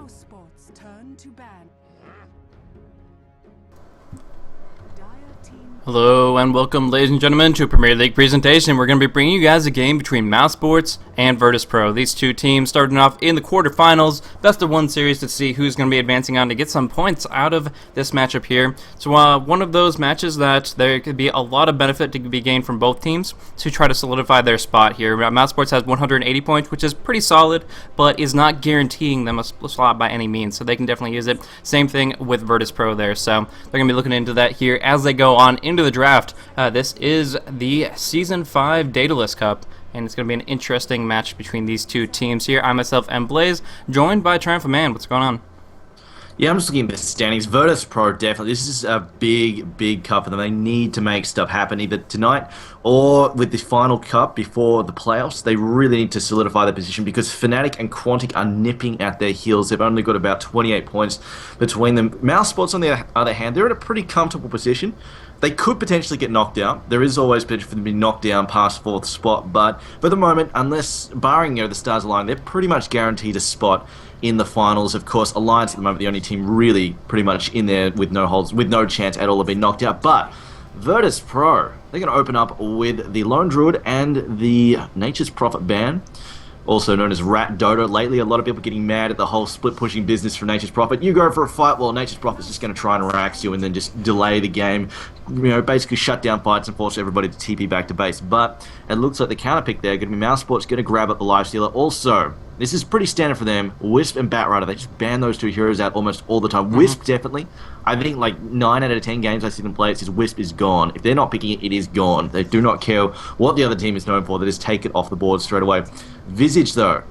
Mouse Sports turn to ban. Hello and welcome, ladies and gentlemen, to a Premier League presentation. We're going to be bringing you guys a game between Mouz Sports and Virtus.Pro. These two teams starting off in the quarterfinals, best of one series to see who's going to be advancing on to get some points out of this matchup here. So one of those matches that there could be a lot of benefit to be gained from both teams to try to solidify their spot here. Mouz Sports has 180 points, which is pretty solid, but is not guaranteeing them a slot by any means, so they can definitely use it. Same thing with Virtus.Pro there, so they're going to be looking into that here as they go on into the draft. This is the Season 5 Daedalus Cup, and it's going to be an interesting match between these two teams here. I myself am Blaze, joined by Triumph of Man. What's going on? Yeah, I'm just looking at the standings. Virtus.Pro, definitely. This is a big cup for them. They need to make stuff happen either tonight or with the final cup before the playoffs. They really need to solidify their position because Fnatic and Quantic are nipping at their heels. They've only got about 28 points between them. Mouse Sports, on the other hand, they're in a pretty comfortable position. They could potentially get knocked out. There is always potential for them to be knocked down past fourth spot, but for the moment, unless barring the stars align, they're pretty much guaranteed a spot in the finals. Of course, Alliance at the moment, the only team really pretty much in there with no holds, with no chance at all of being knocked out. But Virtus.Pro, they're going to open up with the Lone Druid and the Nature's Prophet ban, also known as Rat Dodo. Lately, a lot of people getting mad at the whole split-pushing business from Nature's Prophet. You go for a fight, well, Nature's Prophet's just going to try and rax you and then just delay the game. Basically shut down fights and force everybody to TP back to base. But it looks like the counter pick there, going to be Mouse Sports, going to grab up the Lifestealer. Also, this is pretty standard for them. Wisp and Batrider, they just ban those two heroes out almost all the time. Wisp, definitely. I think like 9 out of 10 games I see them play, it says Wisp is gone. If they're not picking it, it is gone. They do not care what the other team is known for. They just take it off the board straight away. Visage, though.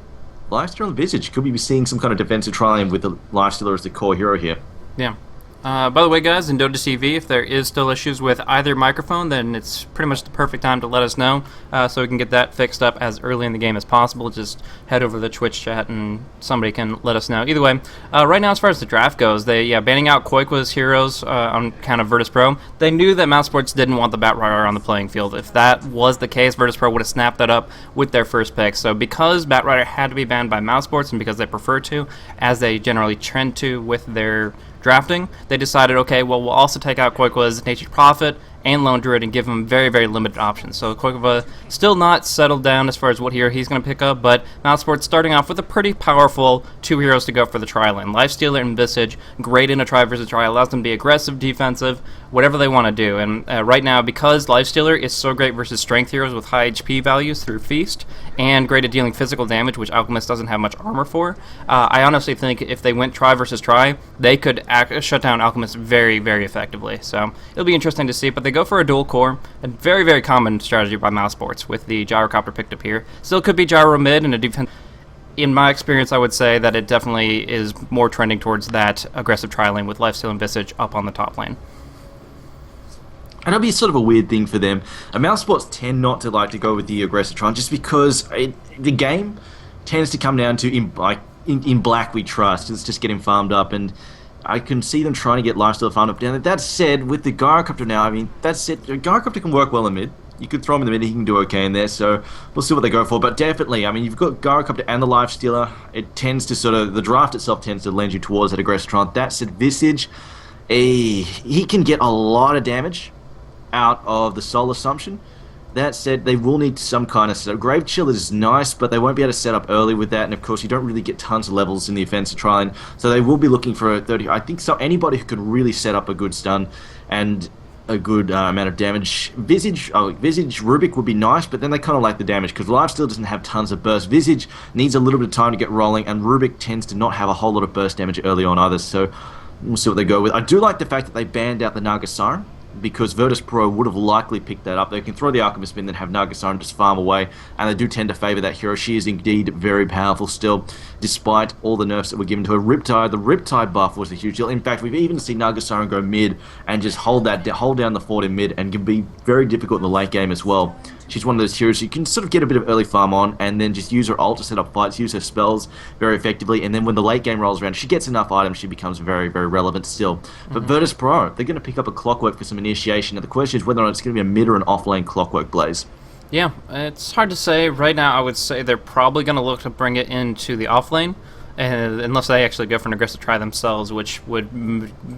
Lifestealer and Visage. Could we be seeing some kind of defensive triumph with the Lifestealer as the core hero here? Yeah. By the way, guys, in Dota TV, if there is still issues with either microphone, then it's pretty much the perfect time to let us know so we can get that fixed up as early in the game as possible. Just head over to the Twitch chat and somebody can let us know. Either way, right now as far as the draft goes, banning out Koikwa's heroes on account of Virtus.Pro, they knew that Mouse Sports didn't want the Batrider on the playing field. If that was the case, Virtus.Pro would have snapped that up with their first pick. So because Batrider had to be banned by Mouse Sports and because they prefer to, as they generally trend to with their drafting, they decided, okay, well, we'll also take out Koikwa's Nature's Prophet and Lone Druid and give him very limited options. So Koikwa still not settled down as far as what hero he's going to pick up, but Mouse Sports starting off with a pretty powerful two heroes to go for the tri lane. Lifestealer and Visage, great in a tri versus tri, allows them to be aggressive, defensive, whatever they want to do. And right now, because Lifestealer is so great versus strength heroes with high HP values through Feast, and great at dealing physical damage, which Alchemist doesn't have much armor for, I honestly think if they went tri versus tri, they could shut down Alchemist very effectively. So it'll be interesting to see, but they go for a dual core, a very common strategy by Mouse Sports with the Gyrocopter picked up here. Still could be Gyro mid and a defense. In my experience, I would say that it definitely is more trending towards that aggressive tri-lane with Lifesteal and Visage up on the top lane. And it'll be sort of a weird thing for them. Mouse Sports tend not to like to go with the aggressive tri just because the game tends to come down to in black we trust. It's just getting farmed up, and I can see them trying to get Lifesteal farmed up down. That said, with the Gyrocopter now, I mean, that's it. Gyrocopter can work well in mid. You could throw him in the mid, he can do okay in there, so we'll see what they go for. But definitely, I mean, you've got Gyrocopter and the Lifestealer. It tends to the draft itself tends to lend you towards that aggressive tri. That said, Visage, he can get a lot of damage out of the Soul Assumption. That said, they will need some kind of setup. Grave Chill is nice, but they won't be able to set up early with that, and of course you don't really get tons of levels in the offensive tri-lane, so they will be looking for a 30. I think anybody who could really set up a good stun and a good amount of damage. Visage, Rubik would be nice, but then they kind of like the damage because Lifesteal doesn't have tons of burst. Visage needs a little bit of time to get rolling, and Rubik tends to not have a whole lot of burst damage early on either, so we'll see what they go with. I do like the fact that they banned out the Naga Siren, because Virtus.Pro would have likely picked that up. They can throw the Alchemist Spin, then have Naga Siren just farm away, and they do tend to favour that hero. She is indeed very powerful still, despite all the nerfs that were given to her. Riptide, the Riptide buff was a huge deal. In fact, we've even seen Naga Siren go mid and just hold down the fort in mid, and can be very difficult in the late game as well. She's one of those heroes you can sort of get a bit of early farm on, and then just use her ult to set up fights, use her spells very effectively, and then when the late game rolls around, she gets enough items, she becomes very relevant still. But Virtus.Pro, they're going to pick up a Clockwork for some initiation. Now the question is whether or not it's going to be a mid or an off-lane Clockwork, Blaze. Yeah, it's hard to say. Right now, I would say they're probably going to look to bring it into the off lane. unless they actually go for an aggressive try themselves, which would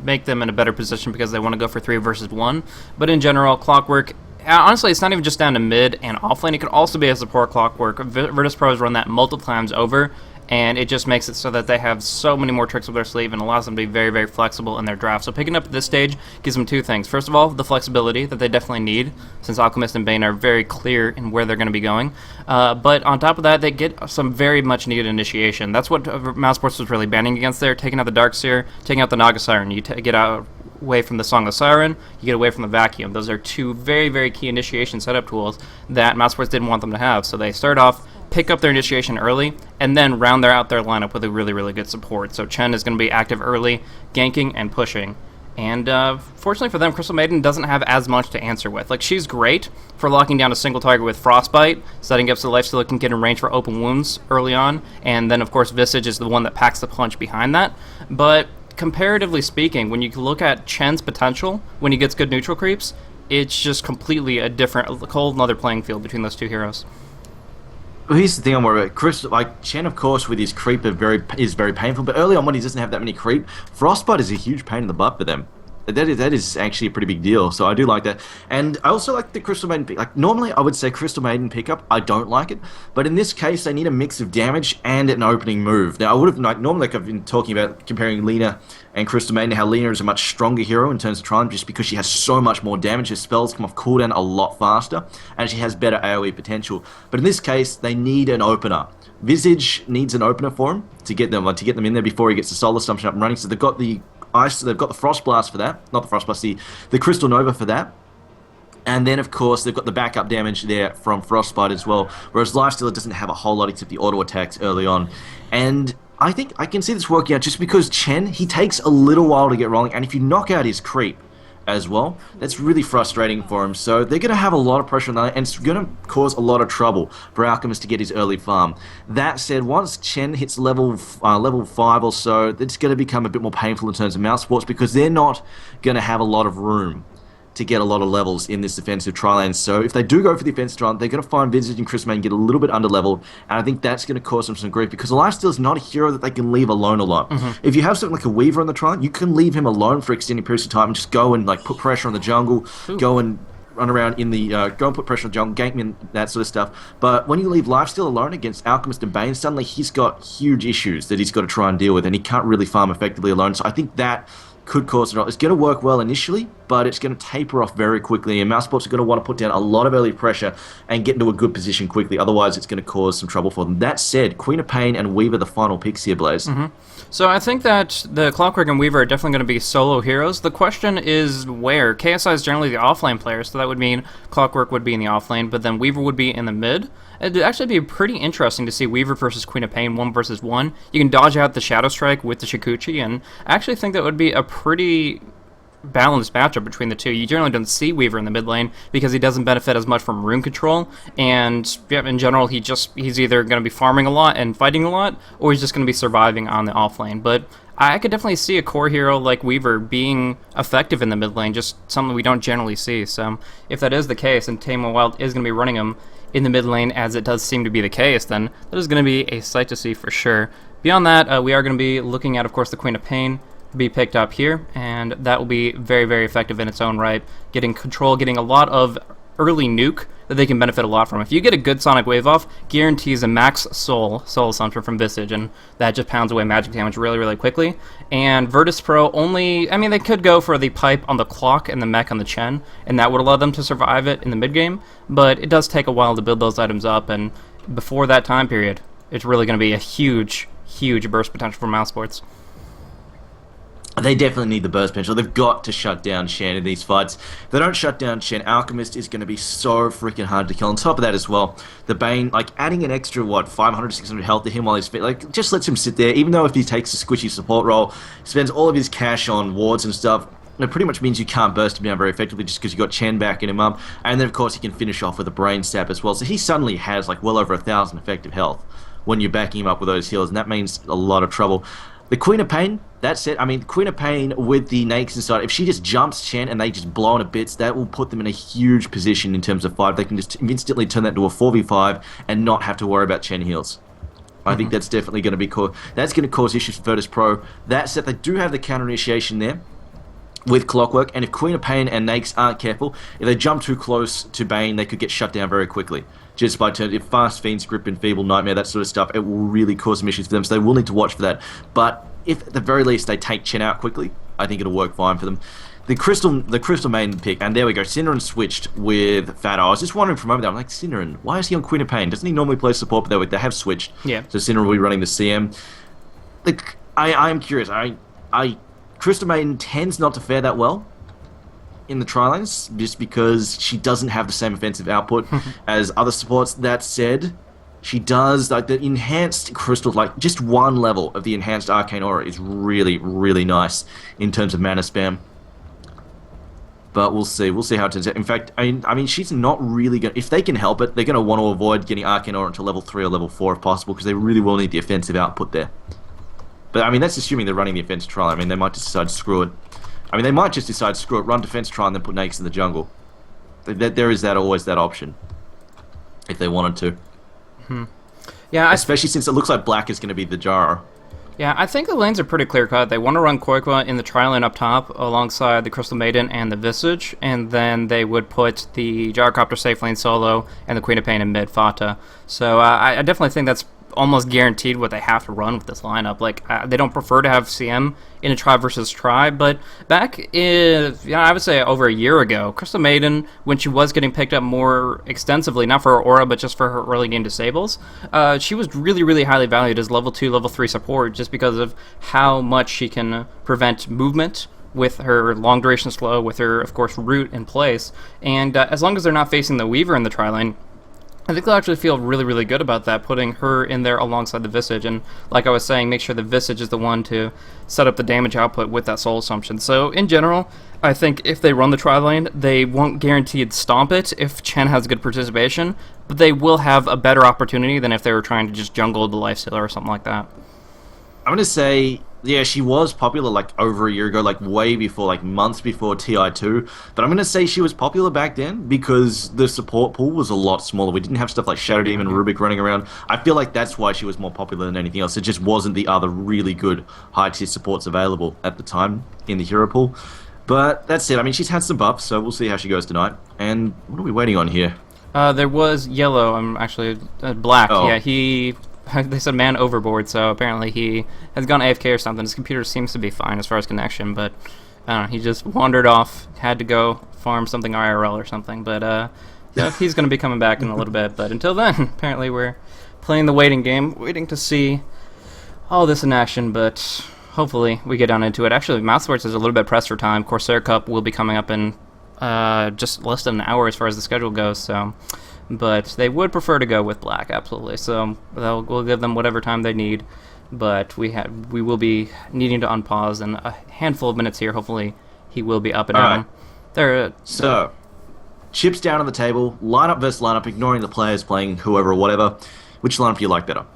make them in a better position because they want to go for 3 versus 1. But in general, Clockwork, honestly, it's not even just down to mid and offlane. It could also be a support Clockwork. Virtus.Pro has run that multiple times over, and it just makes it so that they have so many more tricks up their sleeve and allows them to be very, very flexible in their draft. So picking up at this stage gives them 2 things. First of all, the flexibility that they definitely need, since Alchemist and Bane are very clear in where they're going to be going. But on top of that, they get some very much needed initiation. That's what Mouse Sports was really banning against there, taking out the Darkseer, taking out the Naga Siren. You get out away from the Song of Siren, you get away from the Vacuum. Those are 2 very, very key initiation setup tools that Mouse Sports didn't want them to have. So they start off, pick up their initiation early, and then round out their lineup with a really, really good support. So Chen is going to be active early, ganking and pushing. And fortunately for them, Crystal Maiden doesn't have as much to answer with. Like, she's great for locking down a single target with Frostbite, setting up so Lifesteal can get in range for open wounds early on, and then of course Visage is the one that packs the punch behind that. But comparatively speaking, when you look at Chen's potential, when he gets good neutral creeps, it's just completely a whole another playing field between those 2 heroes. Well, here's the thing I'm worried about. Chris, like Chen, of course, with his creep is very painful. But early on, when he doesn't have that many creep, Frostbite is a huge pain in the butt for them. That is actually a pretty big deal. So I do like that, and I also like the Crystal Maiden pick. Like normally, I would say Crystal Maiden pickup. I don't like it, but in this case, they need a mix of damage and an opening move. Now, I would have normally, like I've been talking about comparing Lina and Crystal Maiden, how Lina is a much stronger hero in terms of Triumph, just because she has so much more damage. Her spells come off cooldown a lot faster, and she has better AoE potential. But in this case, they need an opener. Visage needs an opener for him to get them in there before he gets the Solar Assumption up and running. So they've got the Ice, so they've got the Frost Blast for that, not the Frost Blast, the Crystal Nova for that. And then, of course, they've got the backup damage there from Frostbite as well, whereas Lifesteal doesn't have a whole lot except the auto attacks early on. And I think I can see this working out just because Chen, he takes a little while to get rolling, and if you knock out his creep as well, that's really frustrating for him. So they're going to have a lot of pressure on that, and it's going to cause a lot of trouble for Alchemist to get his early farm. That said, once Chen hits level 5 or so, it's going to become a bit more painful in terms of Mouse Sports, because they're not going to have a lot of room to get a lot of levels in this defensive tri-lane. So if they do go for the offensive tri-lane, they're going to find Visage and Chris Maiden get a little bit under-leveled, and I think that's going to cause them some grief, because Lifesteal is not a hero that they can leave alone a lot. If you have something like a Weaver on the tri-lane, you can leave him alone for extended periods of time and just go and like put pressure on the jungle, go and run around in the, go and put pressure on the jungle, gank him and that sort of stuff. But when you leave Lifesteal alone against Alchemist and Bane, suddenly he's got huge issues that he's got to try and deal with, and he can't really farm effectively alone. So I think that could cause it. It's going to work well initially, but it's going to taper off very quickly, and Mouse Sports are going to want to put down a lot of early pressure and get into a good position quickly. Otherwise, it's going to cause some trouble for them. That said, Queen of Pain and Weaver the final picks here, Blaze. So I think that the Clockwork and Weaver are definitely going to be solo heroes. The question is where. KSI is generally the offlane player, so that would mean Clockwork would be in the offlane, but then Weaver would be in the mid. It'd actually be pretty interesting to see Weaver versus Queen of Pain 1 versus 1. You can dodge out the Shadow Strike with the Shikuchi, and I actually think that would be a pretty balanced matchup between the 2. You generally don't see Weaver in the mid lane because he doesn't benefit as much from rune control, and yeah, in general he's either going to be farming a lot and fighting a lot, or he's just going to be surviving on the off lane. But I could definitely see a core hero like Weaver being effective in the mid lane, just something we don't generally see. So if that is the case, and Tame Wild is going to be running him in the mid lane, as it does seem to be the case, then that is going to be a sight to see for sure. Beyond that, we are going to be looking at, of course, the Queen of Pain be picked up here, and that will be very, very effective in its own right, getting control, getting a lot of early nuke that they can benefit a lot from. If you get a good Sonic Wave off, guarantees a max soul assumption from Visage, and that just pounds away magic damage really, really quickly. And Virtus.Pro only, I mean, they could go for the pipe on the Clock and the mech on the Chen, and that would allow them to survive it in the mid game, but it does take a while to build those items up, and before that time period, it's really going to be a huge, huge burst potential for Mouse Sports. They definitely need the burst potential. They've got to shut down Shen in these fights. If they don't shut down Shen, Alchemist is going to be so freaking hard to kill. On top of that as well, the Bane, like adding an extra, 500, 600 health to him while he's fit, like just lets him sit there, even though if he takes a squishy support role, spends all of his cash on wards and stuff, it pretty much means you can't burst him down very effectively just because you've got Chen backing him up. And then, of course, he can finish off with a brain stab as well. So he suddenly has like well over 1,000 effective health when you're backing him up with those heals, and that means a lot of trouble. The Queen of Pain, that's it. I mean, Queen of Pain with the Nakes inside, if she just jumps Chen and they just blow into bits, that will put them in a huge position in terms of fight. They can just instantly turn that into a 4v5 and not have to worry about Chen heals. I think that's definitely going to be that's going to cause issues for Virtus.Pro. That said, they do have the counter initiation there with Clockwork, and if Queen of Pain and Nakes aren't careful, if they jump too close to Bane, they could get shut down very quickly. Just by turn, if Fast Fiend's Grip, Enfeeble, Nightmare, that sort of stuff, it will really cause some issues for them, so they will need to watch for that. But if at the very least they take Chen out quickly, I think it'll work fine for them. The Crystal main pick, and there we go, Cinderin switched with Fado. I was just wondering for a moment there, I'm like, Cinderin, why is he on Queen of Pain? Doesn't he normally play support? But they have switched. Yeah. So Cinderin will be running the CM. Like, I'm curious. Crystal Maiden tends not to fare that well in the tri-lanes, just because she doesn't have the same offensive output as other supports. That said, she does, like, the enhanced crystal, like, just one level of the enhanced Arcane Aura is really, really nice in terms of mana spam. But we'll see how it turns out. In fact, I mean, she's not really going to... If they can help it, they're going to want to avoid getting Arcane Aura until level 3 or level 4 if possible, because they really will need the offensive output there. But, I mean, that's assuming they're running the offensive trial. I mean, they might just decide to screw it. I mean, they might just decide to screw it, run defense trial, and then put Nakes in the jungle. There is always that option, if they wanted to. Yeah, especially since it looks like Black is going to be the Jar. Yeah, I think the lanes are pretty clear-cut. They want to run Koikwa in the tri-lane up top alongside the Crystal Maiden and the Visage, and then they would put the Gyrocopter safe lane solo and the Queen of Pain in mid Fata. So I definitely think that's almost guaranteed what they have to run with this lineup. Like, they don't prefer to have CM in a tri versus tri, but back in, I would say over a year ago, Crystal Maiden, when she was getting picked up more extensively, not for her aura, but just for her early game disables, she was really, really highly valued as level 2, level 3 support, just because of how much she can prevent movement with her long duration slow, with her, of course, root in place, and as long as they're not facing the Weaver in the tri lane, I think they'll actually feel really, really good about that, putting her in there alongside the Visage, and like I was saying, make sure the Visage is the one to set up the damage output with that Soul Assumption. So, in general, I think if they run the tri-lane, they won't guaranteed stomp it if Chen has good participation, but they will have a better opportunity than if they were trying to just jungle the Lifestealer or something like that. I'm going to say, yeah, she was popular like over a year ago, like way before, like months before TI2. But I'm going to say she was popular back then because the support pool was a lot smaller. We didn't have stuff like Shadow Demon and Rubik running around. I feel like that's why she was more popular than anything else. It just wasn't the other really good high-tier supports available at the time in the hero pool. But that's it. I mean, she's had some buffs, so we'll see how she goes tonight. And what are we waiting on here? There was Yellow. Actually, Black. Oh. Yeah, they said man overboard, so apparently he has gone AFK or something. His computer seems to be fine as far as connection, but I don't know, he just wandered off, had to go farm something IRL or something, but yeah, he's going to be coming back in a little bit, but until then, apparently we're playing the waiting game, waiting to see all this in action, but hopefully we get down into it. Actually, Mouse Sports is a little bit pressed for time. Corsair Cup will be coming up in just less than an hour as far as the schedule goes, so... But they would prefer to go with Black, absolutely. So we'll give them whatever time they need. But we will be needing to unpause in a handful of minutes here. Hopefully, he will be up and down. Right. So, chips down on the table, lineup versus lineup, ignoring the players playing whoever or whatever. Which lineup do you like better?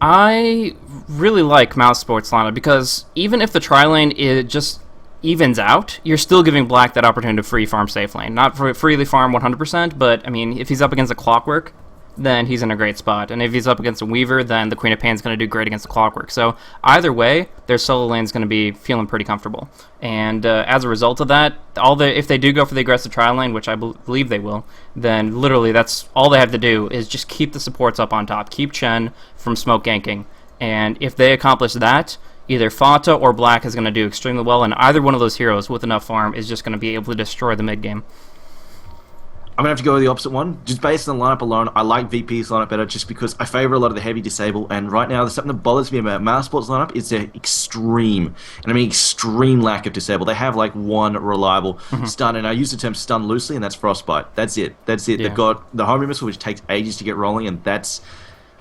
I really like Mouse Sports lineup because even if the tri-lane is just evens out, you're still giving Black that opportunity to free farm safe lane. Not for freely farm 100%, but I mean, if he's up against a Clockwork, then he's in a great spot. And if he's up against a Weaver, then the Queen of Pain is going to do great against the Clockwork. So either way, their solo lane is going to be feeling pretty comfortable. And as a result of that, if they do go for the aggressive trial lane, which I believe they will, then literally that's all they have to do is just keep the supports up on top, keep Chen from smoke ganking. And if they accomplish that, either Fata or Black is going to do extremely well, and either one of those heroes with enough farm is just going to be able to destroy the mid game. I'm going to have to go with the opposite one. Just based on the lineup alone, I like VP's lineup better just because I favor a lot of the heavy disable, and right now there's something that bothers me about Mouse Sports lineup is their extreme, and I mean extreme lack of disable. They have like one reliable stun, and I use the term stun loosely, and that's Frostbite. That's it. Yeah. They've got the homing missile, which takes ages to get rolling, and that's...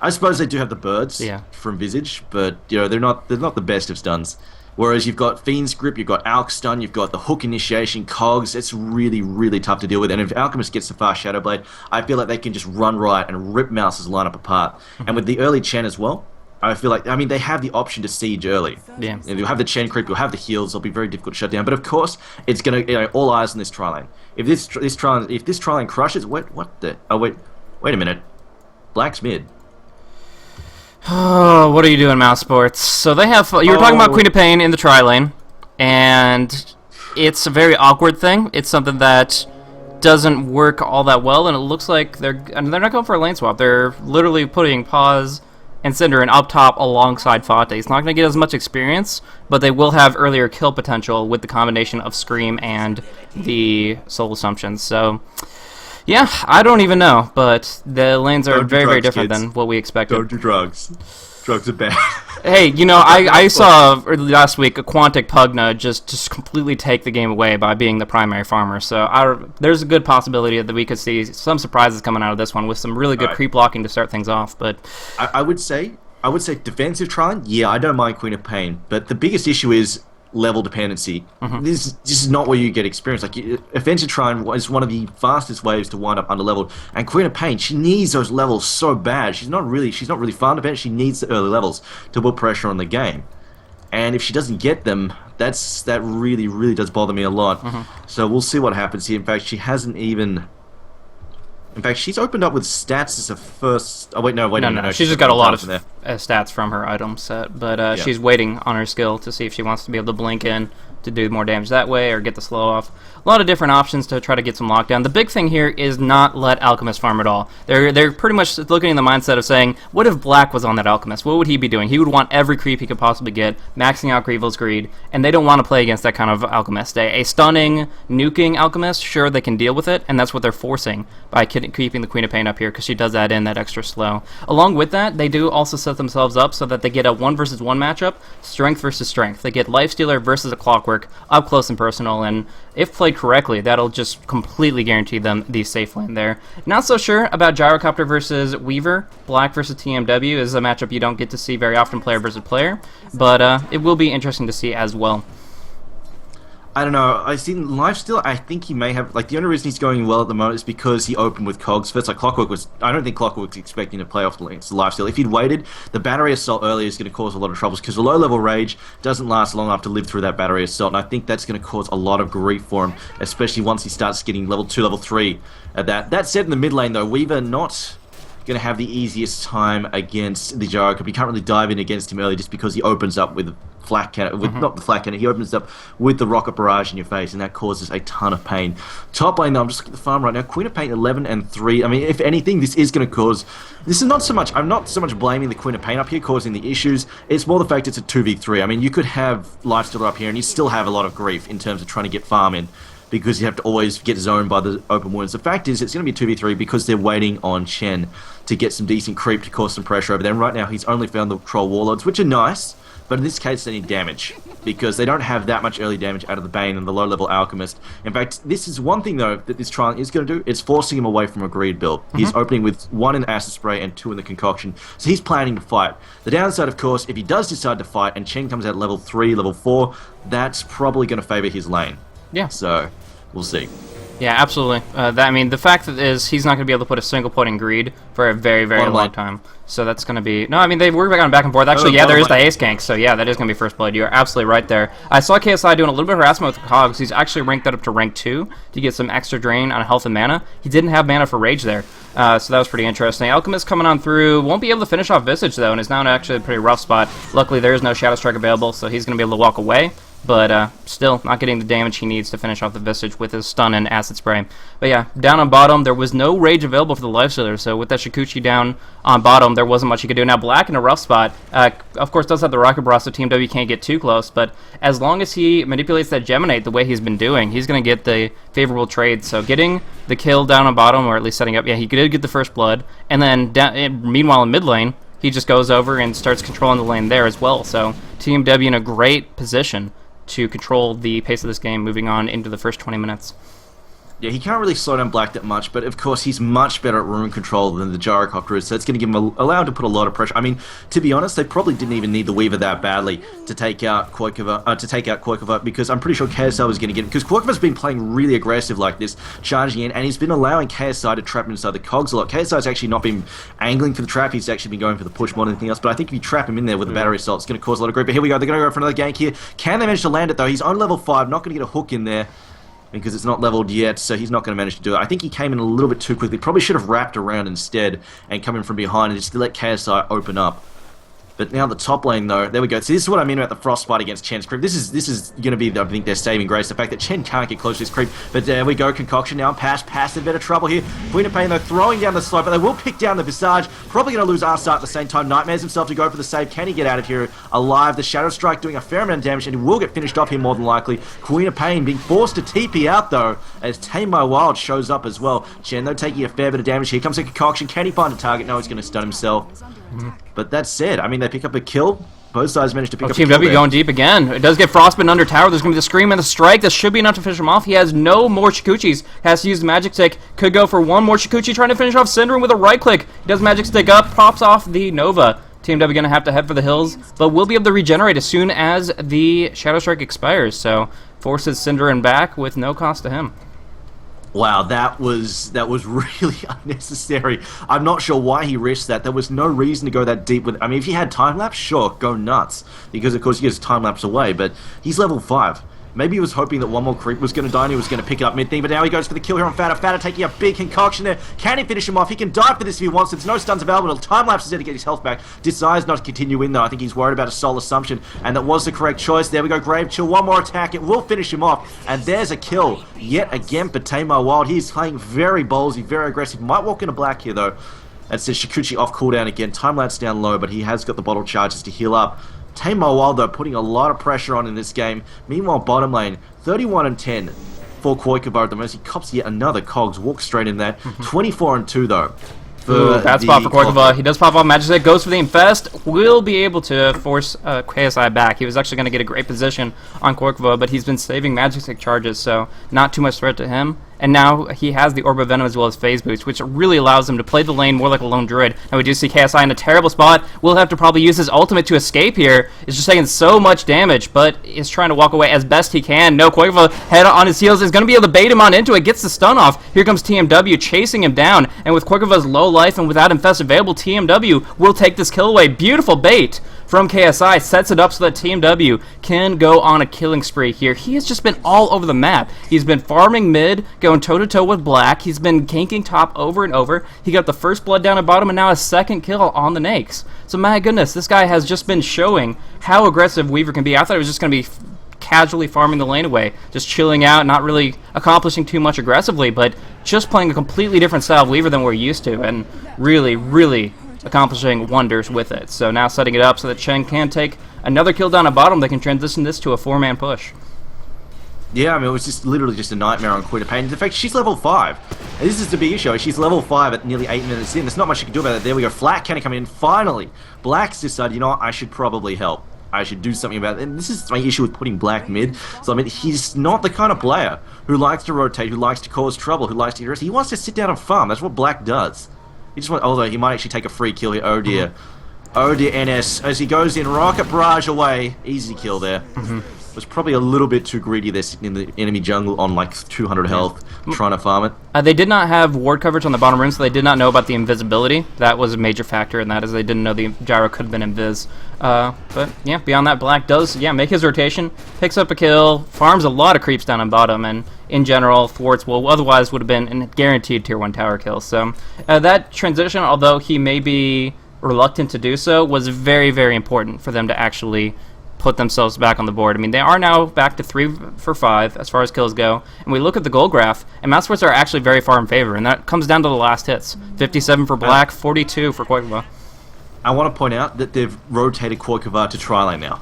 I suppose they do have the birds from Visage, but you know they're not the best of stuns. Whereas you've got Fiend's Grip, you've got Alch Stun, you've got the Hook Initiation, Cogs. It's really, really tough to deal with. And if Alchemist gets the fast Shadow Blade, I feel like they can just run right and rip Mouse's lineup apart. And with the early Chen as well, I feel like, I mean, they have the option to siege early. Yeah. You'll have the Chen creep, you'll have the heals, they'll be very difficult to shut down. But of course, it's going to, all eyes on this tri-lane. If this tri-lane crushes, wait a minute. Black's mid. Oh, what are you doing, Mouse Sports? So they have. You were talking about Queen of Pain in the tri lane, and it's a very awkward thing. It's something that doesn't work all that well, and it looks like they're not going for a lane swap. They're literally putting Pause and Synderen up top alongside Fate. He's not going to get as much experience, but they will have earlier kill potential with the combination of Scream and the Soul Assumptions. So, yeah, I don't even know, but the lanes are very different than what we expected. Don't do drugs. Drugs are bad. Hey, you know, I saw last week a Quantic Pugna just completely take the game away by being the primary farmer. So there's a good possibility that we could see some surprises coming out of this one with some really good creep blocking to start things off. But I would say defensive Tron, yeah, I don't mind Queen of Pain, but the biggest issue is level dependency. This is not where you get experience. Like, offensive Tron is one of the fastest ways to wind up under-leveled, and Queen of Pain, she needs those levels so bad. She's not really farm dependent. She needs the early levels to put pressure on the game, and if she doesn't get them, that really does bother me a lot. So we'll see what happens here. In fact, she hasn't even. In fact, she's opened up with stats as a first. Oh wait, no. She's just got a lot of stats from her item set, but she's waiting on her skill to see if she wants to be able to blink in to do more damage that way or get the slow off. A lot of different options to try to get some lockdown. The big thing here is not let Alchemist farm at all. They're pretty much looking in the mindset of saying, what if Black was on that Alchemist? What would he be doing? He would want every creep he could possibly get, maxing out Grievel's Greed, and they don't want to play against that kind of Alchemist. A stunning, nuking Alchemist, sure, they can deal with it, and that's what they're forcing by keeping the Queen of Pain up here, because she does add in that extra slow. Along with that, they do also set themselves up so that they get a 1 versus 1 matchup, strength versus strength. They get Lifestealer versus a Clockwork, up close and personal, and if played correctly, that'll just completely guarantee them the safe lane there. Not so sure about Gyrocopter versus Weaver. Black versus TMW is a matchup you don't get to see very often player versus player, but it will be interesting to see as well. I don't know. I've seen Lifesteal. I think he may have, like, the only reason he's going well at the moment is because he opened with Cogs first. Like, Clockwork was, I don't think Clockwork was expecting to play off the Lifesteal. If he'd waited, the Battery Assault earlier is going to cause a lot of troubles because the low-level Rage doesn't last long enough to live through that Battery Assault, and I think that's going to cause a lot of grief for him, especially once he starts getting level 2, level 3 at that. That said, in the mid lane, though, Weaver not going to have the easiest time against the Gyrocopter. You can't really dive in against him early just because he opens up with flak cannon, not the flak cannon, he opens up with the rocket barrage in your face, and that causes a ton of pain. Top lane though, I'm just looking at the farm right now, Queen of Pain 11 and 3. I mean, if anything, this is going to cause, this is not so much, I'm not so much blaming the Queen of Pain up here causing the issues, it's more the fact it's a 2v3. I mean, you could have Lifestealer up here and you still have a lot of grief in terms of trying to get farm in, because you have to always get zoned by the open wounds. The fact is, it's going to be a 2v3 because they're waiting on Chen to get some decent creep to cause some pressure over them. Right now, he's only found the Troll Warlords, which are nice, but in this case, they need damage, because they don't have that much early damage out of the Bane and the low-level Alchemist. In fact, this is one thing, though, that this trial is going to do. It's forcing him away from a greed build. He's opening with 1 in Acid Spray and 2 in the Concoction, so he's planning to fight. The downside, of course, if he does decide to fight and Chen comes out level 3, level 4, that's probably going to favor his lane. Yeah. So, we'll see. Yeah, absolutely. I mean, the fact that is he's not going to be able to put a single point in greed for a very long time. So that's going to be... No, I mean, they've worked back and forth. Actually, yeah, there is the ace gank, so yeah, that is going to be first blood. You're absolutely right there. I saw KSI doing a little bit of harassment with Cogs. He's actually ranked that up to rank 2 to get some extra drain on health and mana. He didn't have mana for Rage there, so that was pretty interesting. Alchemist coming on through. Won't be able to finish off Visage, though, and is now in actually a pretty rough spot. Luckily, there is no Shadow Strike available, so he's going to be able to walk away. But still not getting the damage he needs to finish off the Visage with his stun and acid spray. But yeah, down on bottom, there was no rage available for the Lifestealer, so with that Shikuchi down on bottom, there wasn't much he could do. Now, Black in a rough spot, of course, does have the Rocket Barrage, so Team W can't get too close, but as long as he manipulates that Geminate the way he's been doing, he's going to get the favorable trade. So getting the kill down on bottom, or at least setting up, yeah, he did get the first blood, and then meanwhile in mid lane, he just goes over and starts controlling the lane there as well. So Team W in a great position to control the pace of this game moving on into the first 20 minutes. Yeah, he can't really slow down Black that much, but of course he's much better at rune control than the Gyrocopter is, so it's going to give him allow him to put a lot of pressure. I mean, to be honest, they probably didn't even need the Weaver that badly to take out Koikova, because I'm pretty sure KSI was going to get him, because Koikova's been playing really aggressive like this, charging in, and he's been allowing KSI to trap him inside the cogs a lot. KSI's actually not been angling for the trap, he's actually been going for the push more than anything else, but I think if you trap him in there with the battery assault, it's going to cause a lot of grief. But here we go, they're going to go for another gank here. Can they manage to land it though? He's on level 5, not going to get a hook in there, because it's not leveled yet, so he's not going to manage to do it. I think he came in a little bit too quickly. Probably should have wrapped around instead and come in from behind and just let KSI open up. But now the top lane, though, there we go. See, this is what I mean about the Frostbite against Chen's creep. This is going to be, I think, their saving grace. The fact that Chen can't get close to his creep. But there we go. Concoction now. Pass in a bit of trouble here. Queen of Pain, though, throwing down the slope. But they will pick down the Visage. Probably going to lose Arsart at the same time. Nightmares himself to go for the save. Can he get out of here alive? The Shadow Strike doing a fair amount of damage. And he will get finished off here more than likely. Queen of Pain being forced to TP out, though, as Tame My Wild shows up as well. Chen, though, taking a fair bit of damage. Here comes a Concoction. Can he find a target? No, he's going to stun himself. But that said, I mean, they pick up a kill. Both sides managed to pick up a kill. Team W going deep again. It does get Frostbitten under tower. There's going to be the Scream and the Strike. This should be enough to finish him off. He has no more Shikuchis. Has to use the Magic Stick. Could go for one more Shikuchi, trying to finish off Syndrome with a right click. He does Magic Stick up, pops off the Nova. Team W going to have to head for the hills, but will be able to regenerate as soon as the Shadow Strike expires. So forces Syndrome back with no cost to him. Wow, that was really unnecessary. I'm not sure why he risked that. There was no reason to go that deep with. I mean, if he had time lapse, sure, go nuts, because of course he gets time lapse away. But he's level 5. Maybe he was hoping that one more creep was going to die and he was going to pick it up mid-thing, but now he goes for the kill here on Fata. Fata taking a big concoction there. Can he finish him off? He can dive for this if he wants. There's no stuns available. Time lapse is there to get his health back. Decides not to continue in, though. I think he's worried about a soul assumption, and that was the correct choice. There we go. Grave Chill. One more attack. It will finish him off, and there's a kill yet again for Tame My Wild. He's playing very ballsy, very aggressive. Might walk into black here, though. That says Shikuchi off cooldown again. Time lapse down low, but he has got the bottle charges to heal up. Tame My Wild, though, putting a lot of pressure on in this game. Meanwhile, bottom lane, 31-10 for Koikovar at the most. He cops yet another Cogs, walks straight in there. 24-2, though. Ooh, bad spot for Koikova. He does pop off Magic Stick, goes for the Infest, will be able to force KSI back. He was actually going to get a great position on Koikova, but he's been saving Magic Stick charges, so not too much threat to him. And now he has the Orb of Venom as well as Phase Boost, which really allows him to play the lane more like a lone druid. And we do see KSI in a terrible spot. Will have to probably use his ultimate to escape here. It's just taking so much damage, but is trying to walk away as best he can. No, Koikova head on his heels is going to be able to bait him on into it. Gets the stun off. Here comes TMW chasing him down. And with Koikova's low life and without Infest available, TMW will take this kill away. Beautiful bait from KSI, sets it up so that TMW can go on a killing spree here. He has just been all over the map. He's been farming mid, going toe-to-toe with Black. He's been ganking top over and over. He got the first blood down at bottom and now a second kill on the Nakes. So my goodness, this guy has just been showing how aggressive Weaver can be. I thought it was just going to be casually farming the lane away, just chilling out, not really accomplishing too much aggressively, but just playing a completely different style of Weaver than we're used to, and really, really accomplishing wonders with it. So now setting it up so that Chen can take another kill down at bottom. They can transition this to a 4-man push. Yeah, I mean, it was just literally just a nightmare on Queen of Pain. In fact, she's level 5. And this is the big issue. She's level 5 at nearly 8 minutes in. There's not much you can do about it. There we go. Flat can come in. Finally, Black's decided, you know what, I should probably help. I should do something about it. And this is my issue with putting Black mid. So, I mean, he's not the kind of player who likes to rotate, who likes to cause trouble, who likes to get aggressive. He wants to sit down and farm. That's what Black does. He just wants, although he might actually take a free kill here. Oh dear. Oh dear, NS. As he goes in, rocket barrage away. Easy kill there. Was probably a little bit too greedy there, sitting in the enemy jungle on like 200 health, trying to farm it. They did not have ward coverage on the bottom room, so they did not know about the invisibility. That was a major factor in that, as they didn't know the gyro could have been invis. But yeah, beyond that, Black does make his rotation, picks up a kill, farms a lot of creeps down on bottom, and in general thwarts what otherwise would have been a guaranteed tier 1 tower kill. So that transition, although he may be reluctant to do so, was very, very important for them to actually put themselves back on the board. I mean, they are now back to 3 for 5 as far as kills go, and we look at the goal graph, and Mouse Sports are actually very far in favor, and that comes down to the last hits. 57 for Black, 42 for Koikova. I want to point out that they've rotated Koikova to tri-lane now.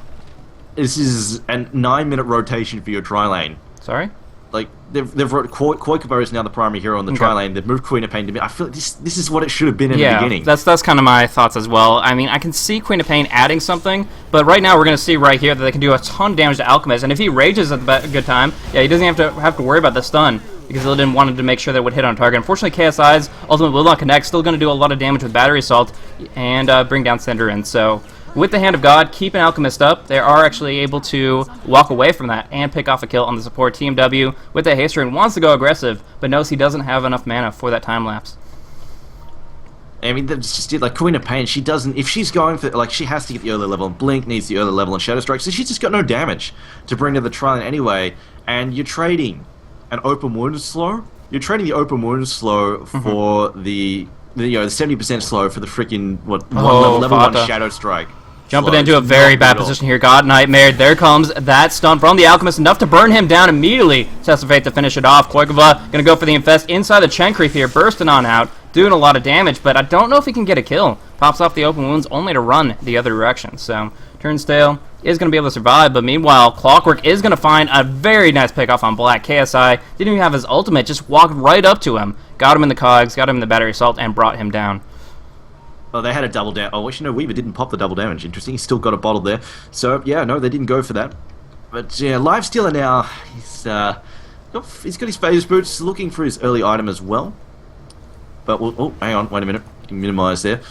This is a 9-minute rotation for your tri-lane. Sorry? Like, Koikova is now the primary hero on the tri-lane. They've moved Queen of Pain to mid. I feel like this is what it should have been in the beginning. That's kind of my thoughts as well. I mean, I can see Queen of Pain adding something, but right now we're going to see right here that they can do a ton of damage to Alchemist, and if he rages at a good time, he doesn't have to worry about the stun, because they didn't want him to make sure that it would hit on target. Unfortunately, KSI's ultimate will not connect, still going to do a lot of damage with Battery Assault, and bring down Cinder in. So with the Hand of God, keeping Alchemist up, they are actually able to walk away from that and pick off a kill on the support. TMW with the haste rune wants to go aggressive, but knows he doesn't have enough mana for that time lapse. I mean, that's just it. Like, Queen of Pain, she doesn't... If she's going for... Like, she has to get the early level, and Blink needs the early level, and Shadow Strike, so she's just got no damage to bring to the tri-lane anyway, and you're trading an open wound slow. You're trading the open wound slow for the 70% slow for the freaking, level 1 Shadow Strike. Jumping close. into a very Not bad good at all. position here. God Nightmare. There comes that stun from the Alchemist. Enough to burn him down immediately. Test of Fate to finish it off. Koikova going to go for the Infest inside the Chen Creep here. Bursting on out. Doing a lot of damage, but I don't know if he can get a kill. Pops off the open wounds only to run the other direction. So Turnstile is going to be able to survive, but meanwhile, Clockwork is going to find a very nice pickoff on Black. KSI didn't even have his ultimate, just walked right up to him. Got him in the cogs, got him in the battery assault, and brought him down. Oh, they had a double down. Oh, actually, no, Weaver didn't pop the double damage. Interesting. He's still got a bottle there. So, yeah, no, they didn't go for that. But, yeah, Lifestealer now, he's got his phase boots, looking for his early item as well. But, oh, hang on, wait a minute. Minimize there.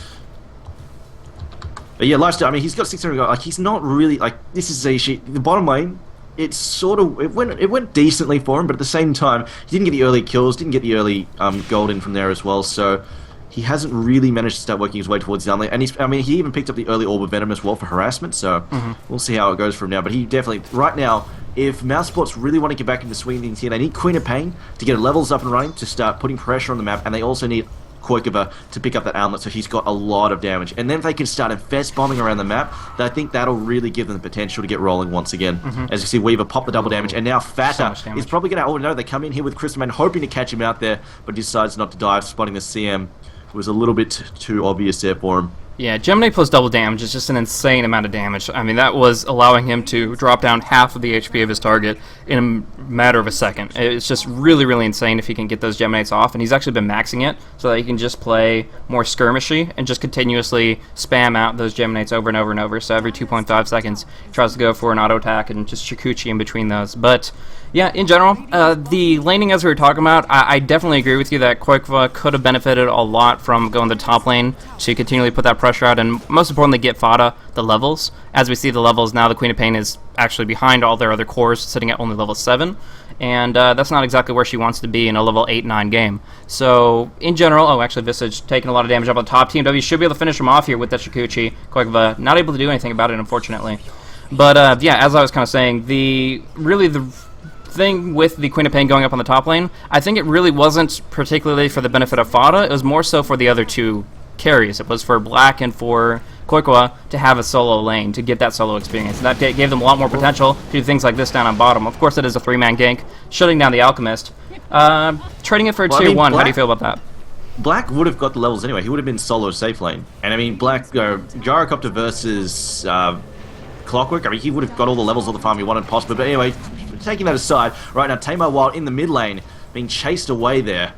But, yeah, Lifestealer, I mean, he's got 600 gold. Like, he's not really, like, this is the bottom lane. It's sort of, it went decently for him, but at the same time, he didn't get the early kills, didn't get the early gold in from there as well, so he hasn't really managed to start working his way towards down lane. And he even picked up the early Orb of Venom as well for harassment, so we'll see how it goes from now. But he definitely, right now, if Mouse Sports really want to get back into swinging things here, they need Queen of Pain to get levels up and running, to start putting pressure on the map, and they also need Koikova to pick up that amulet, so he's got a lot of damage. And then if they can start Infest bombing around the map, I think that'll really give them the potential to get rolling once again. As you see, Weaver pop the double damage, and now Fatta is probably going to, oh no, they come in here with Crystal Man, hoping to catch him out there, but decides not to dive, spotting the CM. It was a little bit too obvious there for him. Yeah, Gemini plus double damage is just an insane amount of damage. I mean, that was allowing him to drop down half of the HP of his target in a matter of a second. It's just really, really insane if he can get those Geminites off, and he's actually been maxing it so that he can just play more skirmishy and just continuously spam out those Geminites over and over and over. So every 2.5 seconds, he tries to go for an auto attack and just Shikuchi in between those. But yeah, in general, the laning, as we were talking about, I definitely agree with you that Koikova could have benefited a lot from going the top lane to continually put that pressure out, and most importantly, get Fada the levels. As we see the levels now, the Queen of Pain is actually behind all their other cores, sitting at only level 7, and that's not exactly where she wants to be in a level 8-9 game. So, in general, oh, actually, Visage taking a lot of damage up on top. Team W should be able to finish him off here with that Shikuchi. Koikova not able to do anything about it, unfortunately. But, yeah, as I was kind of saying, the thing with the Queen of Pain going up on the top lane, I think it really wasn't particularly for the benefit of Fada. It was more so for the other two carries. It was for Black and for Koikova to have a solo lane, to get that solo experience. That gave them a lot more potential to do things like this down on bottom. Of course, it is a 3-man gank, shutting down the Alchemist. Trading it for a tier 1, how do you feel about that? Black would have got the levels anyway. He would have been solo safe lane. And I mean, Black, Gyrocopter versus Clockwork, I mean, he would have got all the levels of the farm he wanted possibly. But anyway, taking that aside, right now, Tamar Wild in the mid lane, being chased away there.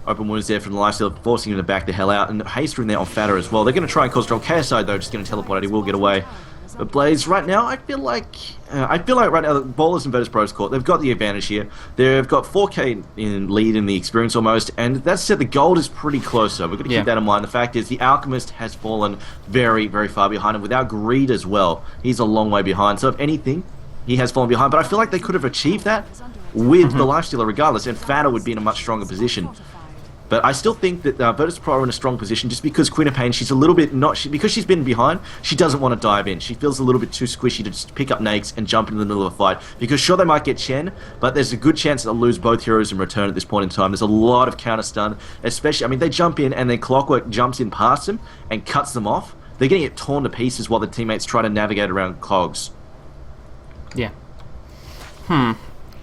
Open wounds there from the lifesteal, forcing him to back the hell out. And Haster in there on Fatter as well. They're going to try and cause trouble. KSI, though, just going to teleport out. He will get away. But Blaze, right now, I feel like right now, the Ballers and Virtus.Pro's court, they've got the advantage here. They've got 4k in lead in the experience almost. And that said, the gold is pretty close, so we've got to keep that in mind. The fact is, the Alchemist has fallen very, very far behind him. Without Greed as well, he's a long way behind. So if anything, he has fallen behind. But I feel like they could have achieved that with the Lifestealer regardless. And Fatter would be in a much stronger position. But I still think that Virtus.Pro are in a strong position just because Queen of Pain, she's a little bit because she's been behind, she doesn't want to dive in. She feels a little bit too squishy to just pick up nakes and jump into the middle of a fight. Because sure, they might get Chen, but there's a good chance they'll lose both heroes in return at this point in time. There's a lot of counter stun, especially, I mean, they jump in and then Clockwork jumps in past them and cuts them off. They're going to get torn to pieces while the teammates try to navigate around cogs. Yeah.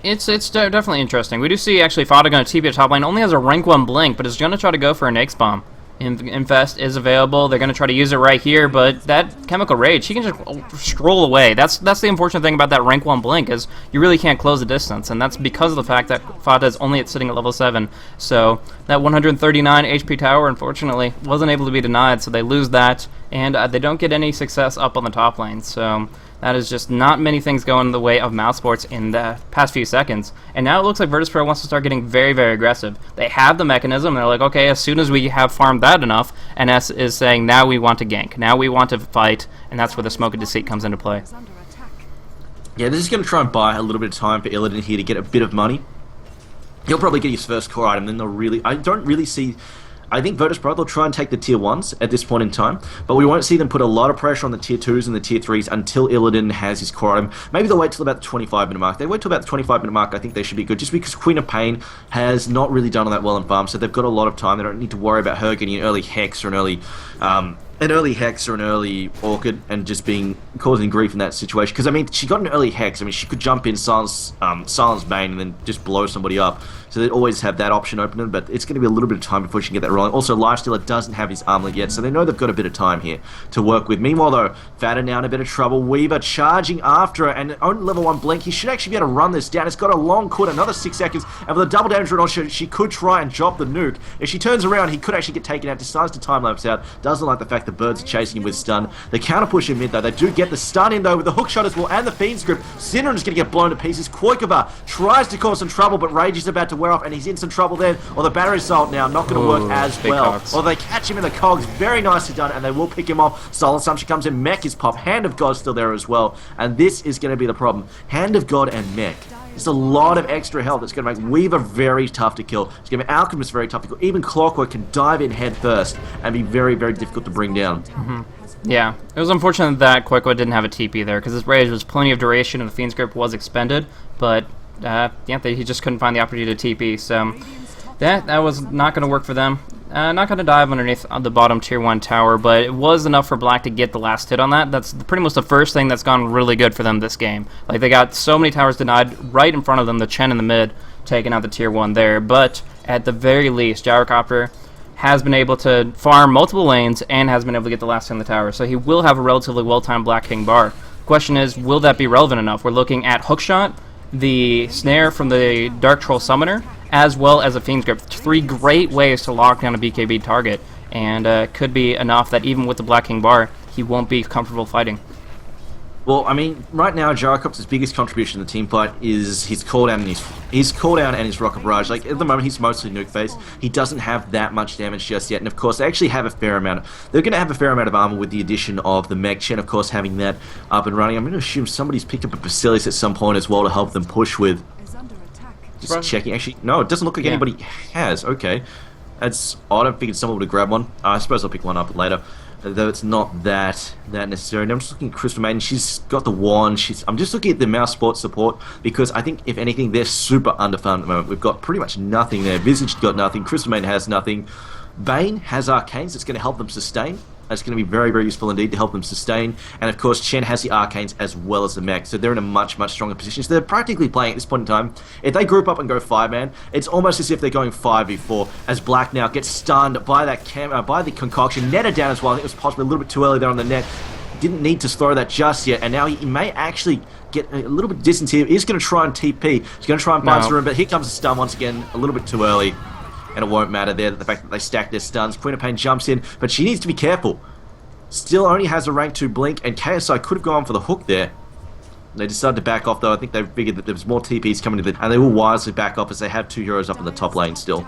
It's definitely interesting. We do see actually Fada going to TP at top lane. Only has a rank 1 blink, but is going to try to go for an X bomb. Infest is available. They're going to try to use it right here, but that Chemical Rage, he can just scroll away. That's the unfortunate thing about that rank 1 blink, is you really can't close the distance, and that's because of the fact that Fada is only sitting at level 7. So that 139 HP tower, unfortunately, wasn't able to be denied, so they lose that, and they don't get any success up on the top lane. So that is just not many things going in the way of Mouse Sports in the past few seconds. And now it looks like Virtus.Pro wants to start getting very, very aggressive. They have the mechanism. They're like, okay, as soon as we have farmed that enough, NS is saying, now we want to gank. Now we want to fight. And that's where the Smoke of Deceit comes into play. Yeah, they're just going to try and buy a little bit of time for Illidan here to get a bit of money. He'll probably get his first core item, then they'll really... I think Virtus.Pro, they'll try and take the tier 1s at this point in time, but we won't see them put a lot of pressure on the tier 2s and the tier 3s until Illidan has his core item. Maybe they'll wait till about the 25-minute mark. They wait till about the 25-minute mark, I think they should be good, just because Queen of Pain has not really done all that well in farm, so they've got a lot of time. They don't need to worry about her getting an early Hex or an early an early Hex or an early Orchid and just causing grief in that situation. Because, I mean, she got an early Hex. I mean, she could jump in Silence Bane and then just blow somebody up. So they'd always have that option open, but it's going to be a little bit of time before she can get that rolling. Also, Lifestealer doesn't have his armlet yet, so they know they've got a bit of time here to work with. Meanwhile, though, Vader now in a bit of trouble. Weaver charging after her, and only level 1 Blink. He should actually be able to run this down. It's got a long cooldown, another 6 seconds, and with a double damage on, she could try and drop the nuke. If she turns around, he could actually get taken out. Decides to time-lapse out. Doesn't like the fact the birds are chasing him with stun. They counter-push him mid, though. They do get the stun in, though, with the hook shot as well, and the Fiend's Grip. Syndrome is going to get blown to pieces. Koikova tries to cause some trouble, but Rage is about to wear off, and he's in some trouble then. Or the Battery Assault now, not going to work as well. Cogs. Or they catch him in the cogs. Very nicely done, and they will pick him off. Soul Assumption comes in. Mech is pop. Hand of God still there as well. And this is going to be the problem. Hand of God and Mech. There's a lot of extra health that's going to make Weaver very tough to kill. It's going to make Alchemist very tough to kill. Even Clockwork can dive in head first and be very, very difficult to bring down. Yeah, it was unfortunate that Koikwa didn't have a TP there, because his Rage was plenty of duration and the Fiend's Grip was expended, but yeah, he just couldn't find the opportunity to TP, so that was not going to work for them. Not going to dive underneath the bottom tier 1 tower, but it was enough for Black to get the last hit on that. That's pretty much the first thing that's gone really good for them this game. Like, they got so many towers denied right in front of them, the Chen in the mid taking out the tier 1 there, but at the very least, Gyrocopter has been able to farm multiple lanes and has been able to get the last hit on the tower, so he will have a relatively well-timed Black King bar. Question is, will that be relevant enough? We're looking at Hookshot, the Snare from the Dark Troll Summoner, as well as a Fiend's Grip. 3 great ways to lock down a BKB target, and could be enough that even with the Black King bar, he won't be comfortable fighting. Well, I mean, right now, Gyrocopter's biggest contribution to the team fight is his cooldown and his Rocket Barrage. Like, at the moment, he's mostly nuke phase. He doesn't have that much damage just yet, and of course, they actually have a fair amount. They're going to have a fair amount of armor with the addition of the Mech Chen, of course, having that up and running. I'm going to assume somebody's picked up a Basilius at some point as well to help them push with. Just checking. Actually, no, it doesn't look like anybody has. Okay, that's odd. I figured someone would have grabbed one. I suppose I'll pick one up later. Though it's not that necessary. And I'm just looking at Crystal Maiden. She's got the wand. I'm just looking at the Mouse Sports support because I think, if anything, they're super underfarmed at the moment. We've got pretty much nothing there. Visage got nothing. Crystal Maiden has nothing. Bane has Arcanes. It's going to help them sustain. That's going to be very, very useful indeed to help them sustain. And of course, Chen has the Arcanes as well as the Mech, so they're in a much, much stronger position. So they're practically playing at this point in time. If they group up and go 5-man, it's almost as if they're going 5v4, as Black now gets stunned by that by the concoction, netted down as well. I think it was possibly a little bit too early there on the net. Didn't need to throw that just yet, and now he may actually get a little bit of distance here. He's going to try and TP. He's going to try and find some room, but here comes the stun once again, a little bit too early. And it won't matter there, the fact that they stack their stuns. Queen of Pain jumps in, but she needs to be careful. Still only has a rank 2 blink, and KSI could have gone for the hook there. They decided to back off, though. I think they figured that there was more TPs coming to and they will wisely back off as they have 2 heroes up in the top lane still.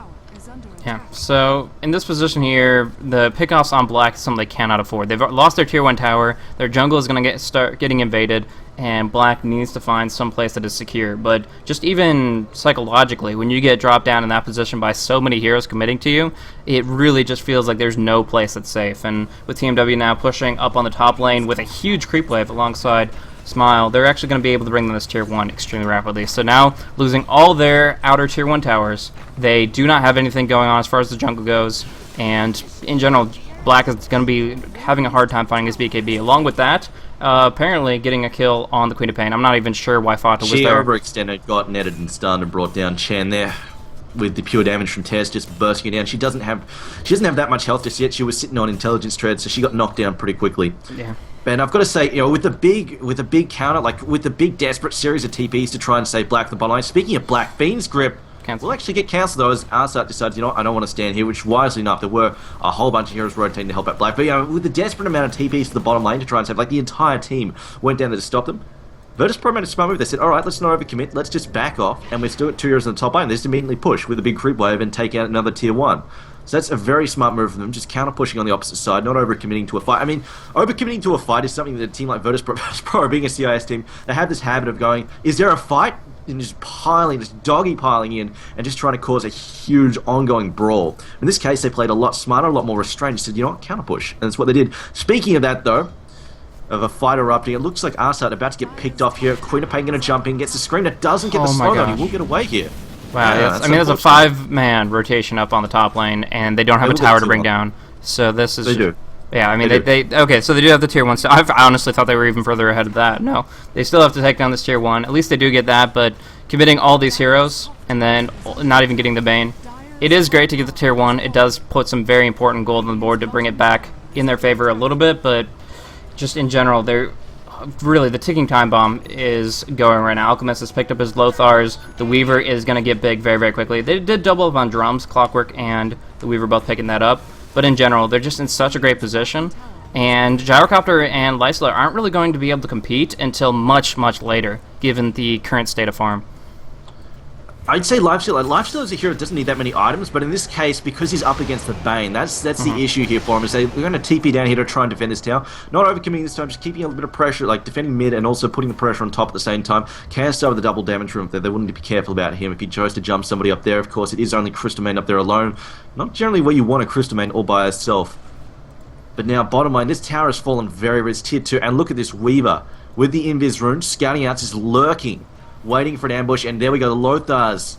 Yeah, so in this position here, the pickoffs on Black is something they cannot afford. They've lost their tier 1 tower, their jungle is going to start getting invaded, and Black needs to find some place that is secure. But just even psychologically, when you get dropped down in that position by so many heroes committing to you, it really just feels like there's no place that's safe. And with TMW now pushing up on the top lane with a huge creep wave alongside Smile, they're actually going to be able to bring them this tier 1 extremely rapidly. So now, losing all their outer tier 1 towers, they do not have anything going on as far as the jungle goes, and in general, Black is going to be having a hard time finding his BKB. Along with that, apparently getting a kill on the Queen of Pain. I'm not even sure why Fata was there. She overextended, got netted and stunned, and brought down Chen there with the pure damage from Tess just bursting it down. She doesn't have that much health just yet. She was sitting on intelligence tread, so she got knocked down pretty quickly. Yeah. And I've got to say, with the big counter, like with the big desperate series of TPs to try and save Black the bottom line. Speaking of Black, Fiend's Grip will actually get cancelled though, as Arsat decides, I don't want to stand here, which wisely enough, there were a whole bunch of heroes rotating to help out Black. But with the desperate amount of TPs to the bottom lane to try and save, like the entire team went down there to stop them. Virtus.Pro made a smart move. They said, alright, let's not overcommit, let's just back off, and we're still at 2 heroes on the top lane. They just immediately push with a big creep wave and take out another tier 1. So that's a very smart move from them, just counter-pushing on the opposite side, not over-committing to a fight. I mean, over-committing to a fight is something that a team like Virtus.Pro, being a CIS team, they have this habit of going, is there a fight? And just doggy piling in, and just trying to cause a huge ongoing brawl. In this case, they played a lot smarter, a lot more restrained, just said, counter-push. And that's what they did. Speaking of that, though, of a fight erupting, it looks like Arsat about to get picked off here. Queen of Pain going to jump in, gets a scream that doesn't get the slowdown. He will get away here. Wow, yeah, I mean, there's a 5-man rotation up on the top lane, and they don't have a tower to bring down. So this is Yeah, I mean, they okay, so they do have the tier 1. So I honestly thought they were even further ahead of that. No, they still have to take down this tier 1. At least they do get that, but committing all these heroes and then not even getting the Bane. It is great to get the tier 1. It does put some very important gold on the board to bring it back in their favor a little bit, but just in general, they're really, the ticking time bomb is going right now. Alchemist has picked up his Lothars. The Weaver is going to get big very, very quickly. They did double up on drums, Clockwork and the Weaver both picking that up. But in general, they're just in such a great position. And Gyrocopter and Lysla aren't really going to be able to compete until much, much later, given the current state of farm. I'd say Lifesteal as a hero doesn't need that many items, but in this case, because he's up against the Bane, that's the issue here for him. Is they're going to TP down here to try and defend this tower. Not overcommitting this time, just keeping a little bit of pressure, like defending mid and also putting the pressure on top at the same time. KSI with the double damage room there, they wouldn't need to be careful about him if he chose to jump somebody up there. Of course, it is only Crystal Main up there alone. Not generally where you want a Crystal Main all by herself. But now, bottom line, this tower has fallen very, it's tier 2, and look at this Weaver with the Invis rune, scouting out, just lurking, waiting for an ambush, and there we go, the Lothars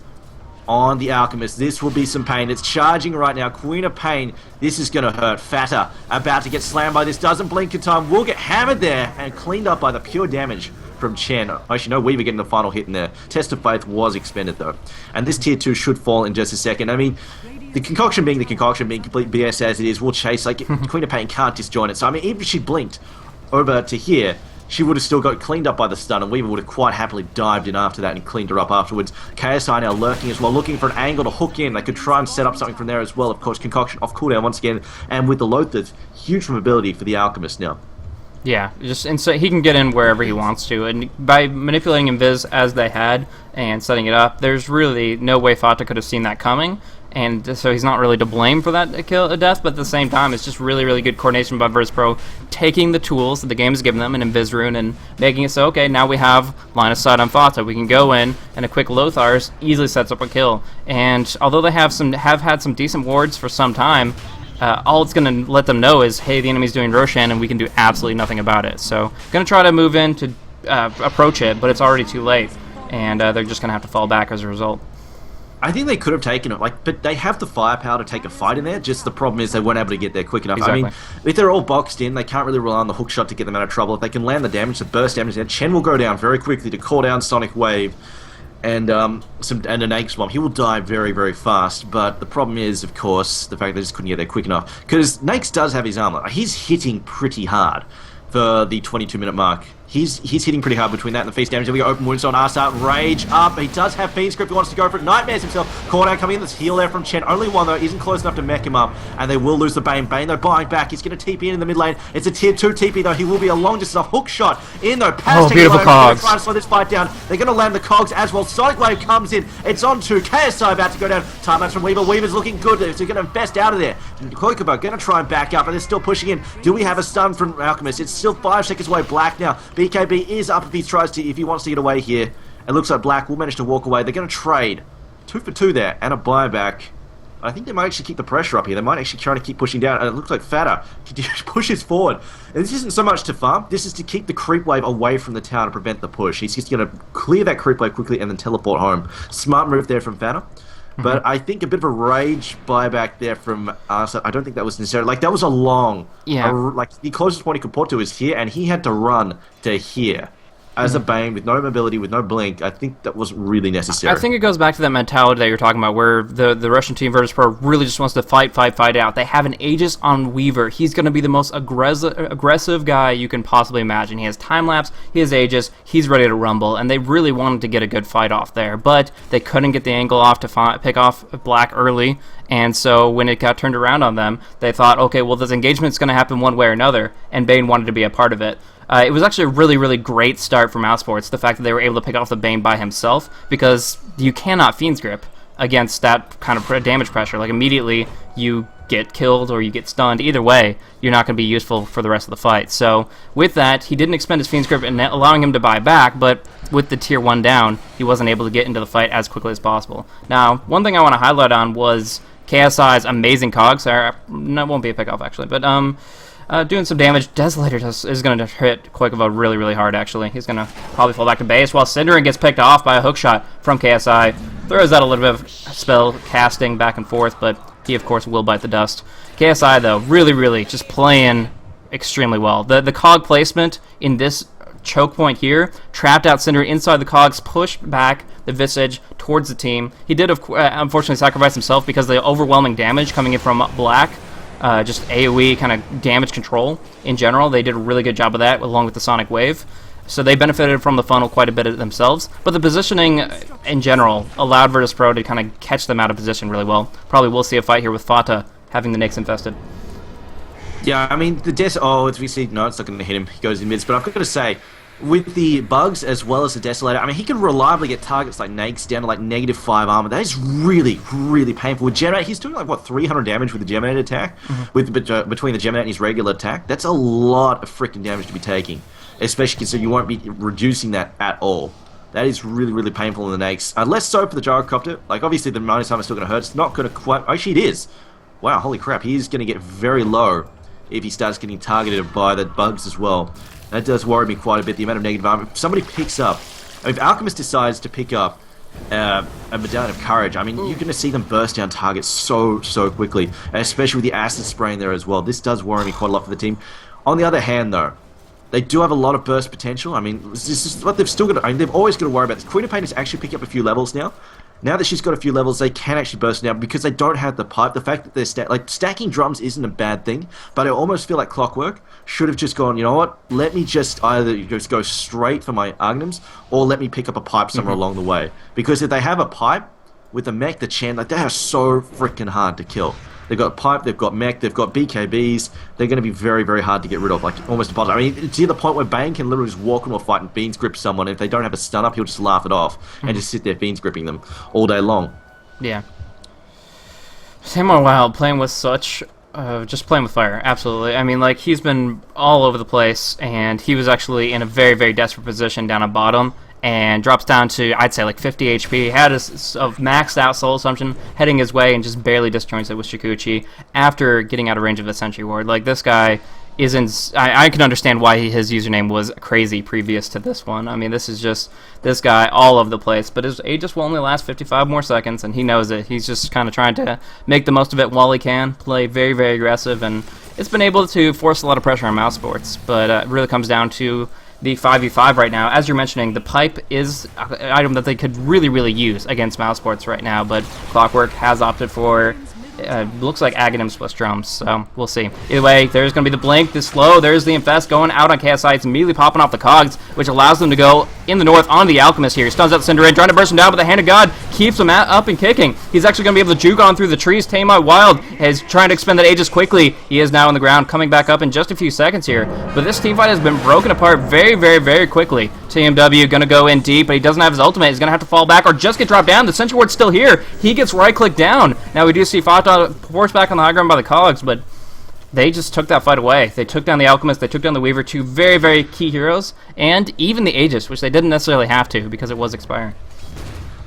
on the Alchemist. This will be some pain. It's charging right now. Queen of Pain. This is going to hurt. Fatter about to get slammed by this. Doesn't blink in time. Will get hammered there and cleaned up by the pure damage from Chen. Actually, no, Weaver getting the final hit in there. Test of Faith was expended though. And this tier 2 should fall in just a second. I mean, the concoction being complete BS as it is, will chase. Like, Queen of Pain can't disjoin it. So, I mean, even if she blinked over to here, she would have still got cleaned up by the stun, and Weaver would have quite happily dived in after that and cleaned her up afterwards. KSI now lurking as well, looking for an angle to hook in. They could try and set up something from there as well. Of course, Concoction off cooldown once again, and with the Lothars, huge mobility for the Alchemist now. Yeah, and so he can get in wherever he wants to, and by manipulating Invis as they had and setting it up, there's really no way Fata could have seen that coming. And so he's not really to blame for that death, but at the same time, it's just really, really good coordination by Virtus.Pro, taking the tools that the game has given them in Invis Rune and making it so, okay, now we have line of sight on Fata. We can go in, and a quick Lothars easily sets up a kill. And although they have had some decent wards for some time, all it's going to let them know is, hey, the enemy's doing Roshan, and we can do absolutely nothing about it. So, going to try to move in to approach it, but it's already too late, and they're just going to have to fall back as a result. I think they could have taken it, but they have the firepower to take a fight in there. Just the problem is they weren't able to get there quick enough. Exactly. I mean, if they're all boxed in, they can't really rely on the hook shot to get them out of trouble. If they can land the damage, the burst damage, then Chen will go down very quickly to call down Sonic Wave and an Egg Swamp. He will die very, very fast. But the problem is, of course, the fact they just couldn't get there quick enough. Because Nakes does have his armor. He's hitting pretty hard for the 22-minute mark. He's hitting pretty hard between that and the feast damage. There we go, open wounds on Arsat, rage up. He does have Fiend Script, he wants to go for it. Nightmares himself. Cordown coming in, this heal there from Chen. Only one though, isn't close enough to mech him up. And they will lose the Bane. Bane though buying back. He's going to TP in the mid lane. It's a tier 2 TP though. He will be a long distance hook shot in though. Oh, beautiful cogs. Trying to slow this fight down. They're going to land the cogs as well. Sonic Wave comes in. It's on to KSI about to go down. Time lapse from Weaver. Weaver's looking good. So going to best out of there. Koikoba going to try and back up, and they're still pushing in. Do we have a stun from Alchemist? It's still 5 seconds away. Black now. BKB is up if he wants to get away here. It looks like Black will manage to walk away. They're going to trade 2 for 2 there and a buyback. I think they might actually keep the pressure up here. They might actually try to keep pushing down, and it looks like Fatter pushes forward. And this isn't so much to farm, this is to keep the creep wave away from the tower to prevent the push. He's just going to clear that creep wave quickly and then teleport home. Smart move there from Fatter. But I think a bit of a rage buyback there from Arsat. I don't think that was necessary. Like, that was a long... Yeah. Like, the closest point he could port to is here, and he had to run to here. As a Bane, with no mobility, with no blink, I think that was really necessary. I think it goes back to that mentality that you're talking about, where the Russian team Virtus.Pro really just wants to fight out. They have an Aegis on Weaver. He's going to be the most aggressive guy you can possibly imagine. He has time-lapse, he has Aegis, he's ready to rumble, and they really wanted to get a good fight off there, but they couldn't get the angle off to pick off Black early, and so when it got turned around on them, they thought, okay, well, this engagement's going to happen one way or another, and Bane wanted to be a part of it. It was actually a really, really great start from Outsports, the fact that they were able to pick off the Bane by himself, because you cannot Fiend's Grip against that kind of damage pressure. Like, immediately you get killed or you get stunned. Either way, you're not going to be useful for the rest of the fight. So, with that, he didn't expend his Fiend's Grip and allowing him to buy back, but with the tier 1 down, he wasn't able to get into the fight as quickly as possible. Now, one thing I want to highlight on was KSI's amazing cogs. That won't be a pick-off, actually, but, doing some damage. Desolator is going to hit Koikova really, really hard, actually. He's going to probably fall back to base, while Cinderin gets picked off by a hookshot from KSI. Throws out a little bit of spell casting back and forth, but he, of course, will bite the dust. KSI, though, really just playing extremely well. The cog placement in this choke point here, trapped out Cinder inside the cogs, pushed back the Visage towards the team. He did, unfortunately, sacrifice himself because of the overwhelming damage coming in from Black. Just AoE kind of damage control in general. They did a really good job of that along with the Sonic Wave. So they benefited from the funnel quite a bit themselves. But the positioning in general allowed Virtus.Pro to kind of catch them out of position really well. Probably will see a fight here with Fata having the Nyx infested. Yeah, I mean, as we see, no, it's not going to hit him. He goes in mids. But I've got to say, with the bugs as well as the Desolator, I mean, he can reliably get targets like Nyx down to like -5 armor. That is really painful. With Geminate, he's doing like, what, 300 damage with the Geminate attack? With between the Geminate and his regular attack? That's a lot of freaking damage to be taking. Especially considering you won't be reducing that at all. That is really painful in the Nyx. Less so for the Gyrocopter. Like, obviously the minus armor is still going to hurt. It's not going to quite... Actually, it is. Wow, holy crap. He is going to get very low if he starts getting targeted by the bugs as well. That does worry me quite a bit, the amount of negative armor. If somebody picks up... If Alchemist decides to pick up a Medallion of Courage, I mean, you're going to see them burst down targets so quickly. And especially with the acid spray in there as well. This does worry me quite a lot for the team. On the other hand, though, they do have a lot of burst potential. I mean, this is what they've still got. I mean, they've always got to worry about this. Queen of Pain is actually picking up a few levels now. Now that she's got a few levels, they can actually burst now because they don't have the pipe. The fact that they're stacking drums isn't a bad thing, but I almost feel like Clockwork should have just gone, you know what? Let me just either just go straight for my Aghanim's or let me pick up a pipe somewhere along the way. Because if they have a pipe with the mech, the Chan, like, they are so freaking hard to kill. They've got pipe, they've got mech, they've got BKBs. They're going to be very hard to get rid of, like almost impossible. I mean, to the point where Bane can literally just walk into a fight and Beans grip someone, and if they don't have a stun up, he'll just laugh it off and just sit there Beans gripping them all day long. Yeah. Samuel Wild playing with such... just playing with fire, absolutely. I mean, like, he's been all over the place, and he was actually in a very desperate position down at bottom, and drops down to, I'd say, like 50 HP. Had a maxed out Soul Assumption heading his way and just barely disjoints it with Shikuchi after getting out of range of a Sentry Ward. Like, this guy isn't... I can understand why his username was crazy previous to this one. I mean, this is just this guy all over the place. But his Aegis will only last 55 more seconds, and he knows it. He's just kind of trying to make the most of it while he can, play very aggressive, and it's been able to force a lot of pressure on Mouse Sports. But it really comes down to the 5v5 right now. As you're mentioning, the pipe is an item that they could really use against Mouse Sports right now, but Clockwork has opted for looks like Aghanim's plus drums, so we'll see. Either way, there's going to be the blink, the slow, there's the infest going out on KSI. It's immediately popping off the cogs, which allows them to go in the north on the Alchemist here. He stuns out Cinderin, trying to burst him down, but the Hand of God keeps him up and kicking. He's actually going to be able to juke on through the trees. Tamai Wild is trying to expend that Aegis quickly. He is now on the ground, coming back up in just a few seconds here, but this teamfight has been broken apart very quickly. TMW going to go in deep, but he doesn't have his ultimate. He's going to have to fall back or just get dropped down. The Sentry Ward's still here. He gets right-clicked down. Now we do see Fata forced back on the high ground by the Cogs, but they just took that fight away. They took down the Alchemist, they took down the Weaver, two very key heroes, and even the Aegis, which they didn't necessarily have to because it was expiring.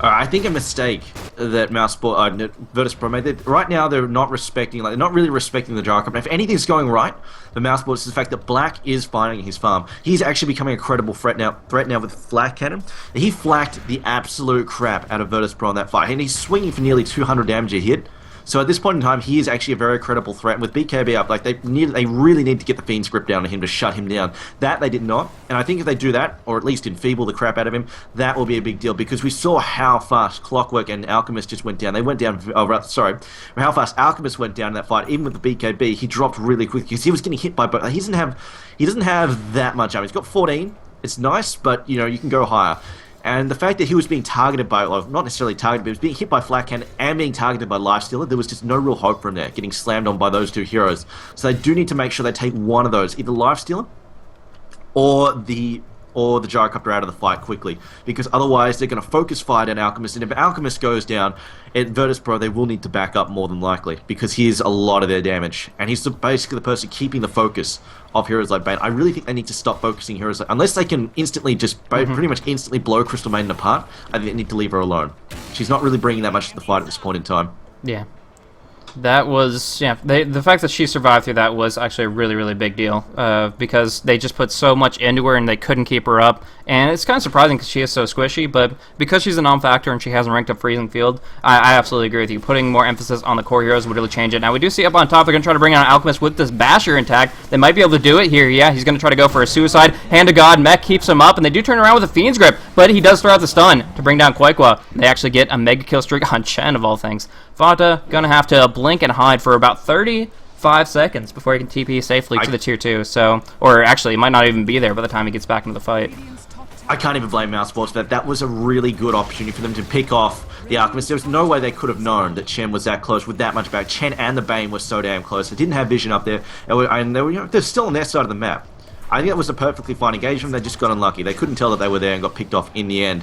I think a mistake that Virtus.Pro made. Right now, they're not really respecting the Gyrocopter. If anything's going right for Mouseport, it's the fact that Black is finding his farm. He's actually becoming a credible threat now with Flak Cannon. He flaked the absolute crap out of Virtus.Pro in that fight, and he's swinging for nearly 200 damage a hit. So at this point in time, he is actually a very credible threat. And with BKB up, like, they really need to get the Fiend script down on him to shut him down. That they did not. And I think if they do that, or at least enfeeble the crap out of him, that will be a big deal. Because we saw how fast Clockwork and Alchemist just went down. They went down, how fast Alchemist went down in that fight. Even with the BKB, he dropped really quick because he was getting hit by both. He doesn't have that much armor. He's got 14. It's nice, but, you know, you can go higher. And the fact that he was being targeted by, well, not necessarily targeted, but he was being hit by Flak Cannon and being targeted by Lifestealer, there was just no real hope for him there, getting slammed on by those two heroes. So they do need to make sure they take one of those, either Lifestealer or the Gyrocopter out of the fight quickly, because otherwise they're going to focus fight on Alchemist, and if Alchemist goes down at Virtus.Pro, they will need to back up more than likely, because he is a lot of their damage, and he's basically the person keeping the focus of heroes like Bane. I really think they need to stop focusing heroes unless they can instantly pretty much instantly blow Crystal Maiden apart. I think they need to leave her alone. She's not really bringing that much to the fight at this point in time. Yeah. That was, yeah, the fact that she survived through that was actually a really, really big deal, because they just put so much into her and they couldn't keep her up. And it's kind of surprising because she is so squishy, but because she's a non-factor and she hasn't ranked up Freezing Field, I absolutely agree with you. Putting more emphasis on the core heroes would really change it. Now, we do see up on top, they're going to try to bring out an Alchemist with this Basher intact. They might be able to do it here. Yeah, he's going to try to go for a suicide. Hand to God, Mech keeps him up, and they do turn around with a Fiend's Grip, but he does throw out the stun to bring down Quakewa. They actually get a mega kill streak on Chen, of all things. Vata going to have to blink and hide for about 35 seconds before he can TP safely to the tier 2. So, or actually, he might not even be there by the time he gets back into the fight. I can't even blame Mouse Sports for that. That was a really good opportunity for them to pick off the Alchemist. There was no way they could have known that Chen was that close with that much back. Chen and the Bane were so damn close. They didn't have vision up there, and they were, they're still on their side of the map. I think it was a perfectly fine engagement. They just got unlucky. They couldn't tell that they were there and got picked off in the end.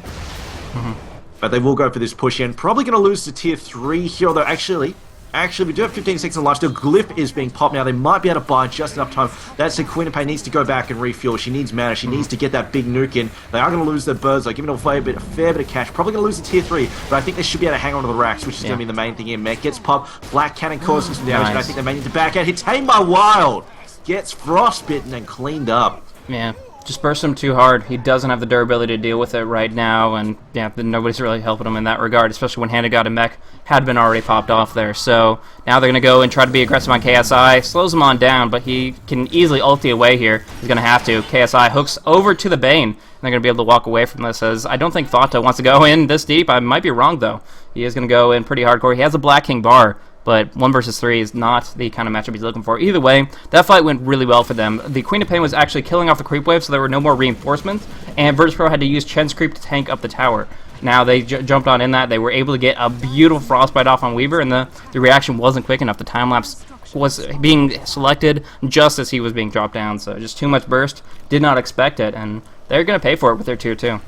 But they will go for this push in. Probably going to lose to tier 3 here, although actually, we do have 15 seconds of lifesteal. Glyph is being popped now. They might be able to buy just enough time. That's Queen of Pain needs to go back and refuel. She needs mana. She needs to get that big nuke in. They are going to lose their birds. They're giving away a fair bit of cash. Probably going to lose to tier 3, but I think they should be able to hang on to the racks, which is going to be the main thing here. Mech gets popped. Black Cannon causes some damage, but I think they may need to back out. Hit Tamed by Wild. Gets frostbitten and cleaned up. Yeah. Just burst him too hard. He doesn't have the durability to deal with it right now, and yeah, nobody's really helping him in that regard, especially when Hand of God and Mech had been already popped off there. So now they're going to go and try to be aggressive on KSI. Slows him on down, but he can easily ulti away here. He's going to have to. KSI hooks over to the Bane, and they're going to be able to walk away from this, as I don't think Vata wants to go in this deep. I might be wrong, though. He is going to go in pretty hardcore. He has a Black King bar, but 1 versus 3 is not the kind of matchup he's looking for. Either way, that fight went really well for them. The Queen of Pain was actually killing off the creep wave, so there were no more reinforcements, and Virtus.Pro had to use Chen's creep to tank up the tower. Now they jumped on in that. They were able to get a beautiful frostbite off on Weaver, and the reaction wasn't quick enough. The time-lapse was being selected just as he was being dropped down, so just too much burst. Did not expect it, and they're going to pay for it with their tier 2.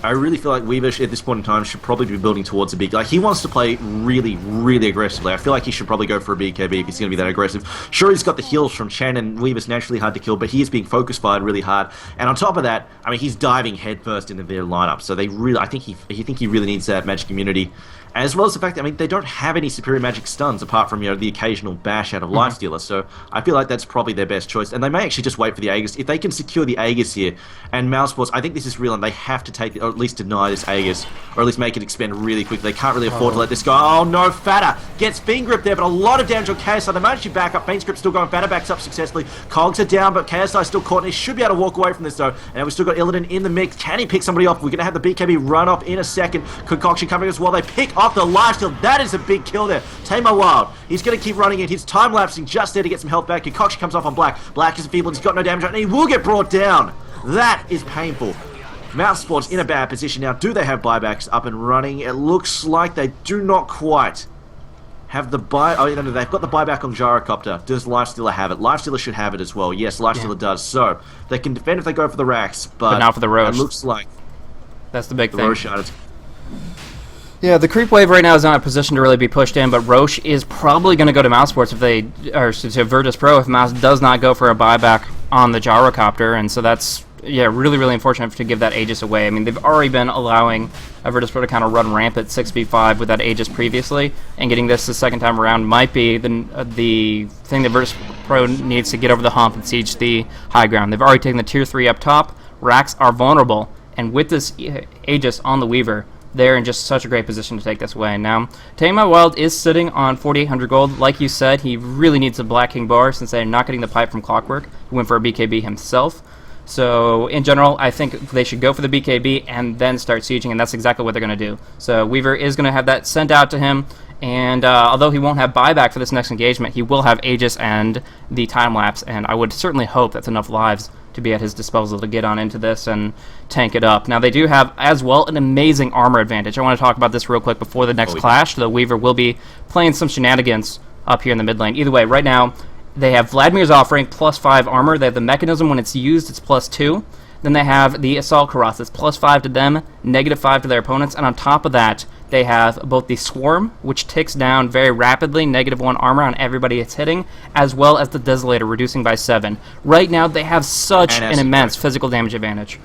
I really feel like Weaver at this point in time should probably be building towards a big... Like, he wants to play really, really aggressively. I feel like he should probably go for a BKB if he's going to be that aggressive. Sure, he's got the heals from Chen, and Weaver's naturally hard to kill, but he is being focus fired really hard. And on top of that, I mean, he's diving headfirst into their lineup. So they really... I think he really needs that magic immunity. As well as the fact that, I mean, they don't have any superior magic stuns apart from, you know, the occasional bash out of Lifestealer. So I feel like that's probably their best choice. And they may actually just wait for the Aegis. If they can secure the Aegis here, and Mouse Sports, I think this is real, and they have to take, or at least deny this Aegis, or at least make it expend really quickly. They can't really afford to let this go. Oh no, Fatta gets Fiend Grip there, but a lot of damage on KSI. They might actually back up. Fiend Grip still going. Fatta backs up successfully. Cogs are down, but KSI still caught, and he should be able to walk away from this though. And we've still got Illidan in the mix. Can he pick somebody off? We're going to have the BKB run off in a second. Concoction coming as well. They pick off the Lifesteal. That is a big kill there. Tame my Wild. He's going to keep running it. He's time-lapsing just there to get some health back. Concoction comes off on Black. Black is enfeebled. He's got no damage on it, and he will get brought down. That is painful. Mouse Sports in a bad position now. Do they have buybacks up and running? It looks like they do not quite have the buy... Oh, no, they've got the buyback on Gyrocopter. Does Lifestealer have it? Lifestealer should have it as well. Yes, Lifestealer does. So, they can defend if they go for the racks, but not for the Roche. It looks like... That's the big thing. Roche Yeah, the creep wave right now is not in a position to really be pushed in, but Roche is probably going to go to Mouse Sports if they, or to Virtus.Pro if Mouse does not go for a buyback on the Gyrocopter, and so that's, yeah, really, really unfortunate to give that Aegis away. I mean, they've already been allowing Virtus.Pro to kind of run rampant 6v5 with that Aegis previously, and getting this the second time around might be the thing that Virtus.Pro needs to get over the hump and siege the high ground. They've already taken the tier 3 up top. Racks are vulnerable, and with this Aegis on the Weaver, they're in just such a great position to take this away. Now, Tame My Wild is sitting on 4,800 gold. Like you said, he really needs a Black King bar since they're not getting the pipe from Clockwork. He went for a BKB himself. So, in general, I think they should go for the BKB and then start sieging, and that's exactly what they're going to do. So, Weaver is going to have that sent out to him, and although he won't have buyback for this next engagement, he will have Aegis and the time-lapse, and I would certainly hope that's enough lives to be at his disposal to get on into this and tank it up. Now, they do have, as well, an amazing armor advantage. I want to talk about this real quick before the next clash. The Weaver will be playing some shenanigans up here in the mid lane. Either way, right now, they have Vladimir's offering +5 armor. They have the mechanism when it's used, it's +2. Then they have the Assault Karas, it's +5 to them, -5 to their opponents, and on top of that, they have both the Swarm, which ticks down very rapidly, -1 armor on everybody it's hitting, as well as the Desolator, reducing by 7. Right now, they have such an immense physical damage advantage.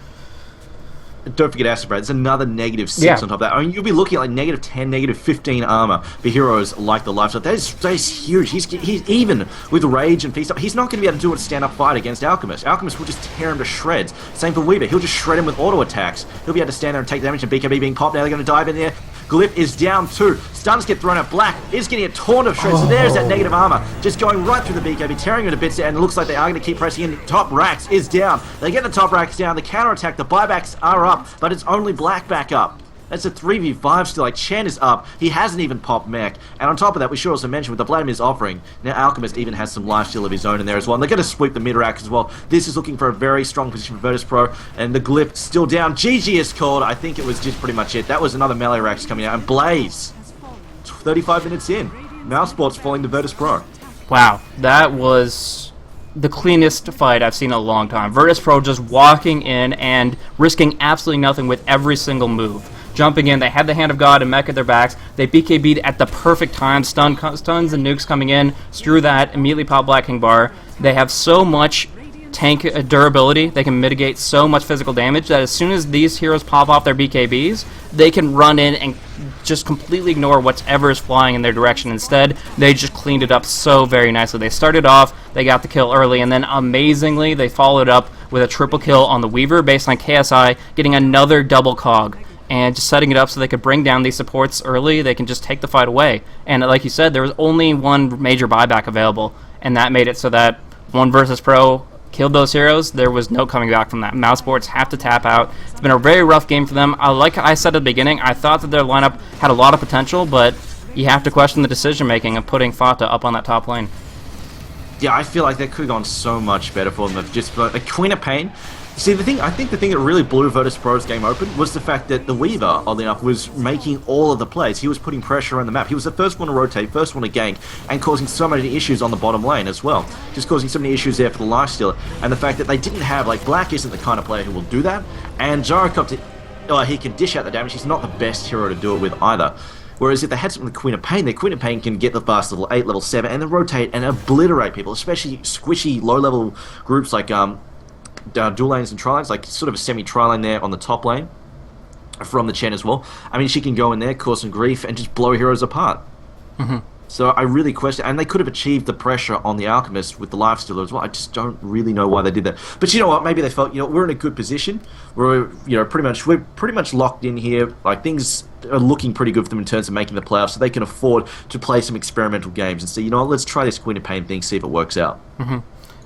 don't forget Asterbray. There's another -6 Yeah. on top of that. I mean, you'll be looking at like -10, -15 armor for heroes like the Lifesteal. That is huge. He's even with Rage and Feast Up, he's not going to be able to do a stand-up fight against Alchemist. Alchemist will just tear him to shreds. Same for Weaver. He'll just shred him with auto attacks. He'll be able to stand there and take damage, and BKB being popped. Now they're going to dive in there. Glyph is down too. Stuns get thrown out. Black is getting a torn to shreds. So there's that negative armor just going right through the BKB, tearing him to bits, and it looks like they are going to keep pressing in. Top racks is down. They get the top racks down. The counter attack, the buybacks are up, but it's only Black back up. That's a 3v5 still. Like, Chen is up. He hasn't even popped mech. And on top of that, we should also mention with the Vladimir's offering, now Alchemist even has some lifesteal of his own in there as well. And they're going to sweep the mid-rack as well. This is looking for a very strong position for Virtus.Pro. And the Glyph still down. GG is called. I think it was just pretty much it. That was another melee racks coming out. And Blaze, 35 minutes in. Mousesports falling to Virtus.Pro. Wow, that was the cleanest fight I've seen in a long time. Virtus.Pro just walking in and risking absolutely nothing with every single move. Jumping in, they had the Hand of God and mech at their backs. They BKB'd at the perfect time. Stuns and nukes coming in. Screw that. Immediately pop Black King Bar. They have so much tank durability. They can mitigate so much physical damage that as soon as these heroes pop off their BKBs, they can run in and just completely ignore whatever is flying in their direction. Instead, they just cleaned it up so very nicely. They started off, they got the kill early, and then amazingly, they followed up with a triple kill on the Weaver based on KSI getting another double cog. And just setting it up so they could bring down these supports early, they can just take the fight away. And like you said, there was only one major buyback available, and that made it so that one Virtus.Pro killed those heroes. There was no coming back from that. Mousesports have to tap out. It's been a very rough game for them. Like I said at the beginning, I thought that their lineup had a lot of potential, but you have to question the decision-making of putting Fata up on that top lane. Yeah, I feel like that could have gone so much better for them. Just like Queen of Pain. See, I think the thing that really blew Virtus.Pro's game open was the fact that the Weaver, oddly enough, was making all of the plays. He was putting pressure on the map. He was the first one to rotate, first one to gank, and causing so many issues on the bottom lane as well. Just causing so many issues there for the lifesteal. And the fact that they didn't have, like, Black isn't the kind of player who will do that, and Gyrocopter, he can dish out the damage. He's not the best hero to do it with either. Whereas if they had something like Queen of Pain, their Queen of Pain can get the fast level 8, level 7, and then rotate and obliterate people, especially squishy, low-level groups like, dual lanes and tri lanes, like sort of a semi-tri lane there on the top lane from the Chen as well. I mean, she can go in there, cause some grief, and just blow heroes apart. So I really question, and they could have achieved the pressure on the Alchemist with the lifestealer as well. I just don't really know why they did that. But you know what? Maybe they felt, we're in a good position. We're pretty much locked in here. Like, things are looking pretty good for them in terms of making the playoffs, so they can afford to play some experimental games and say, let's try this Queen of Pain thing, see if it works out.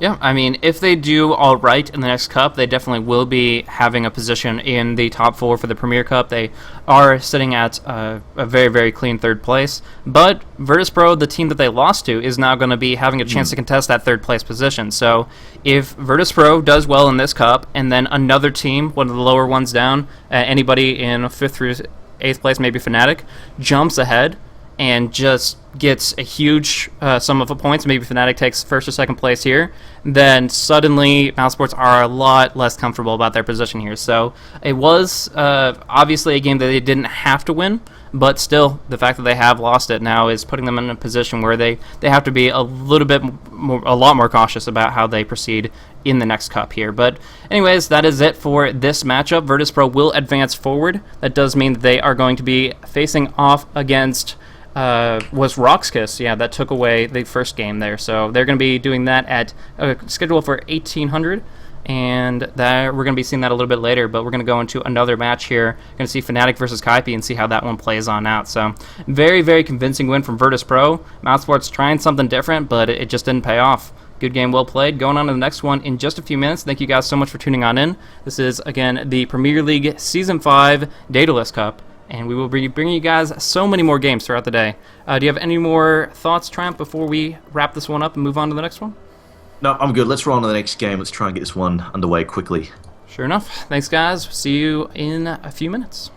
Yeah, I mean, if they do all right in the next cup, they definitely will be having a position in the top 4 for the Premier Cup. They are sitting at a very, very clean 3rd place. But Virtus.Pro, the team that they lost to, is now going to be having a chance to contest that 3rd place position. So if Virtus.Pro does well in this cup, and then another team, one of the lower ones down, anybody in 5th through 8th place, maybe Fnatic, jumps ahead and just gets a huge sum of points, maybe Fnatic takes 1st or 2nd place here, then suddenly Mousesports are a lot less comfortable about their position here. So it was obviously a game that they didn't have to win, but still, the fact that they have lost it now is putting them in a position where they have to be a lot more cautious about how they proceed in the next cup here. But anyways, that is it for this matchup. Virtus.Pro will advance forward. That does mean that they are going to be facing off against was Roxkiss, that took away the first game there. So they're going to be doing that at scheduled for 1800, and that we're going to be seeing that a little bit later. But we're going to go into another match here. Going to see Fnatic versus Kaipi and see how that one plays on out. So very, very convincing win from Virtus.Pro. Mousesports trying something different, but it just didn't pay off. Good game, well played. Going on to the next one in just a few minutes. Thank you guys so much for tuning on in. This is, again, the Premier League Season 5 Daedalus Cup, and we will be bringing you guys so many more games throughout the day. Do you have any more thoughts, Triumph, before we wrap this one up and move on to the next one? No, I'm good. Let's roll on to the next game. Let's try and get this one underway quickly. Sure enough. Thanks, guys. See you in a few minutes.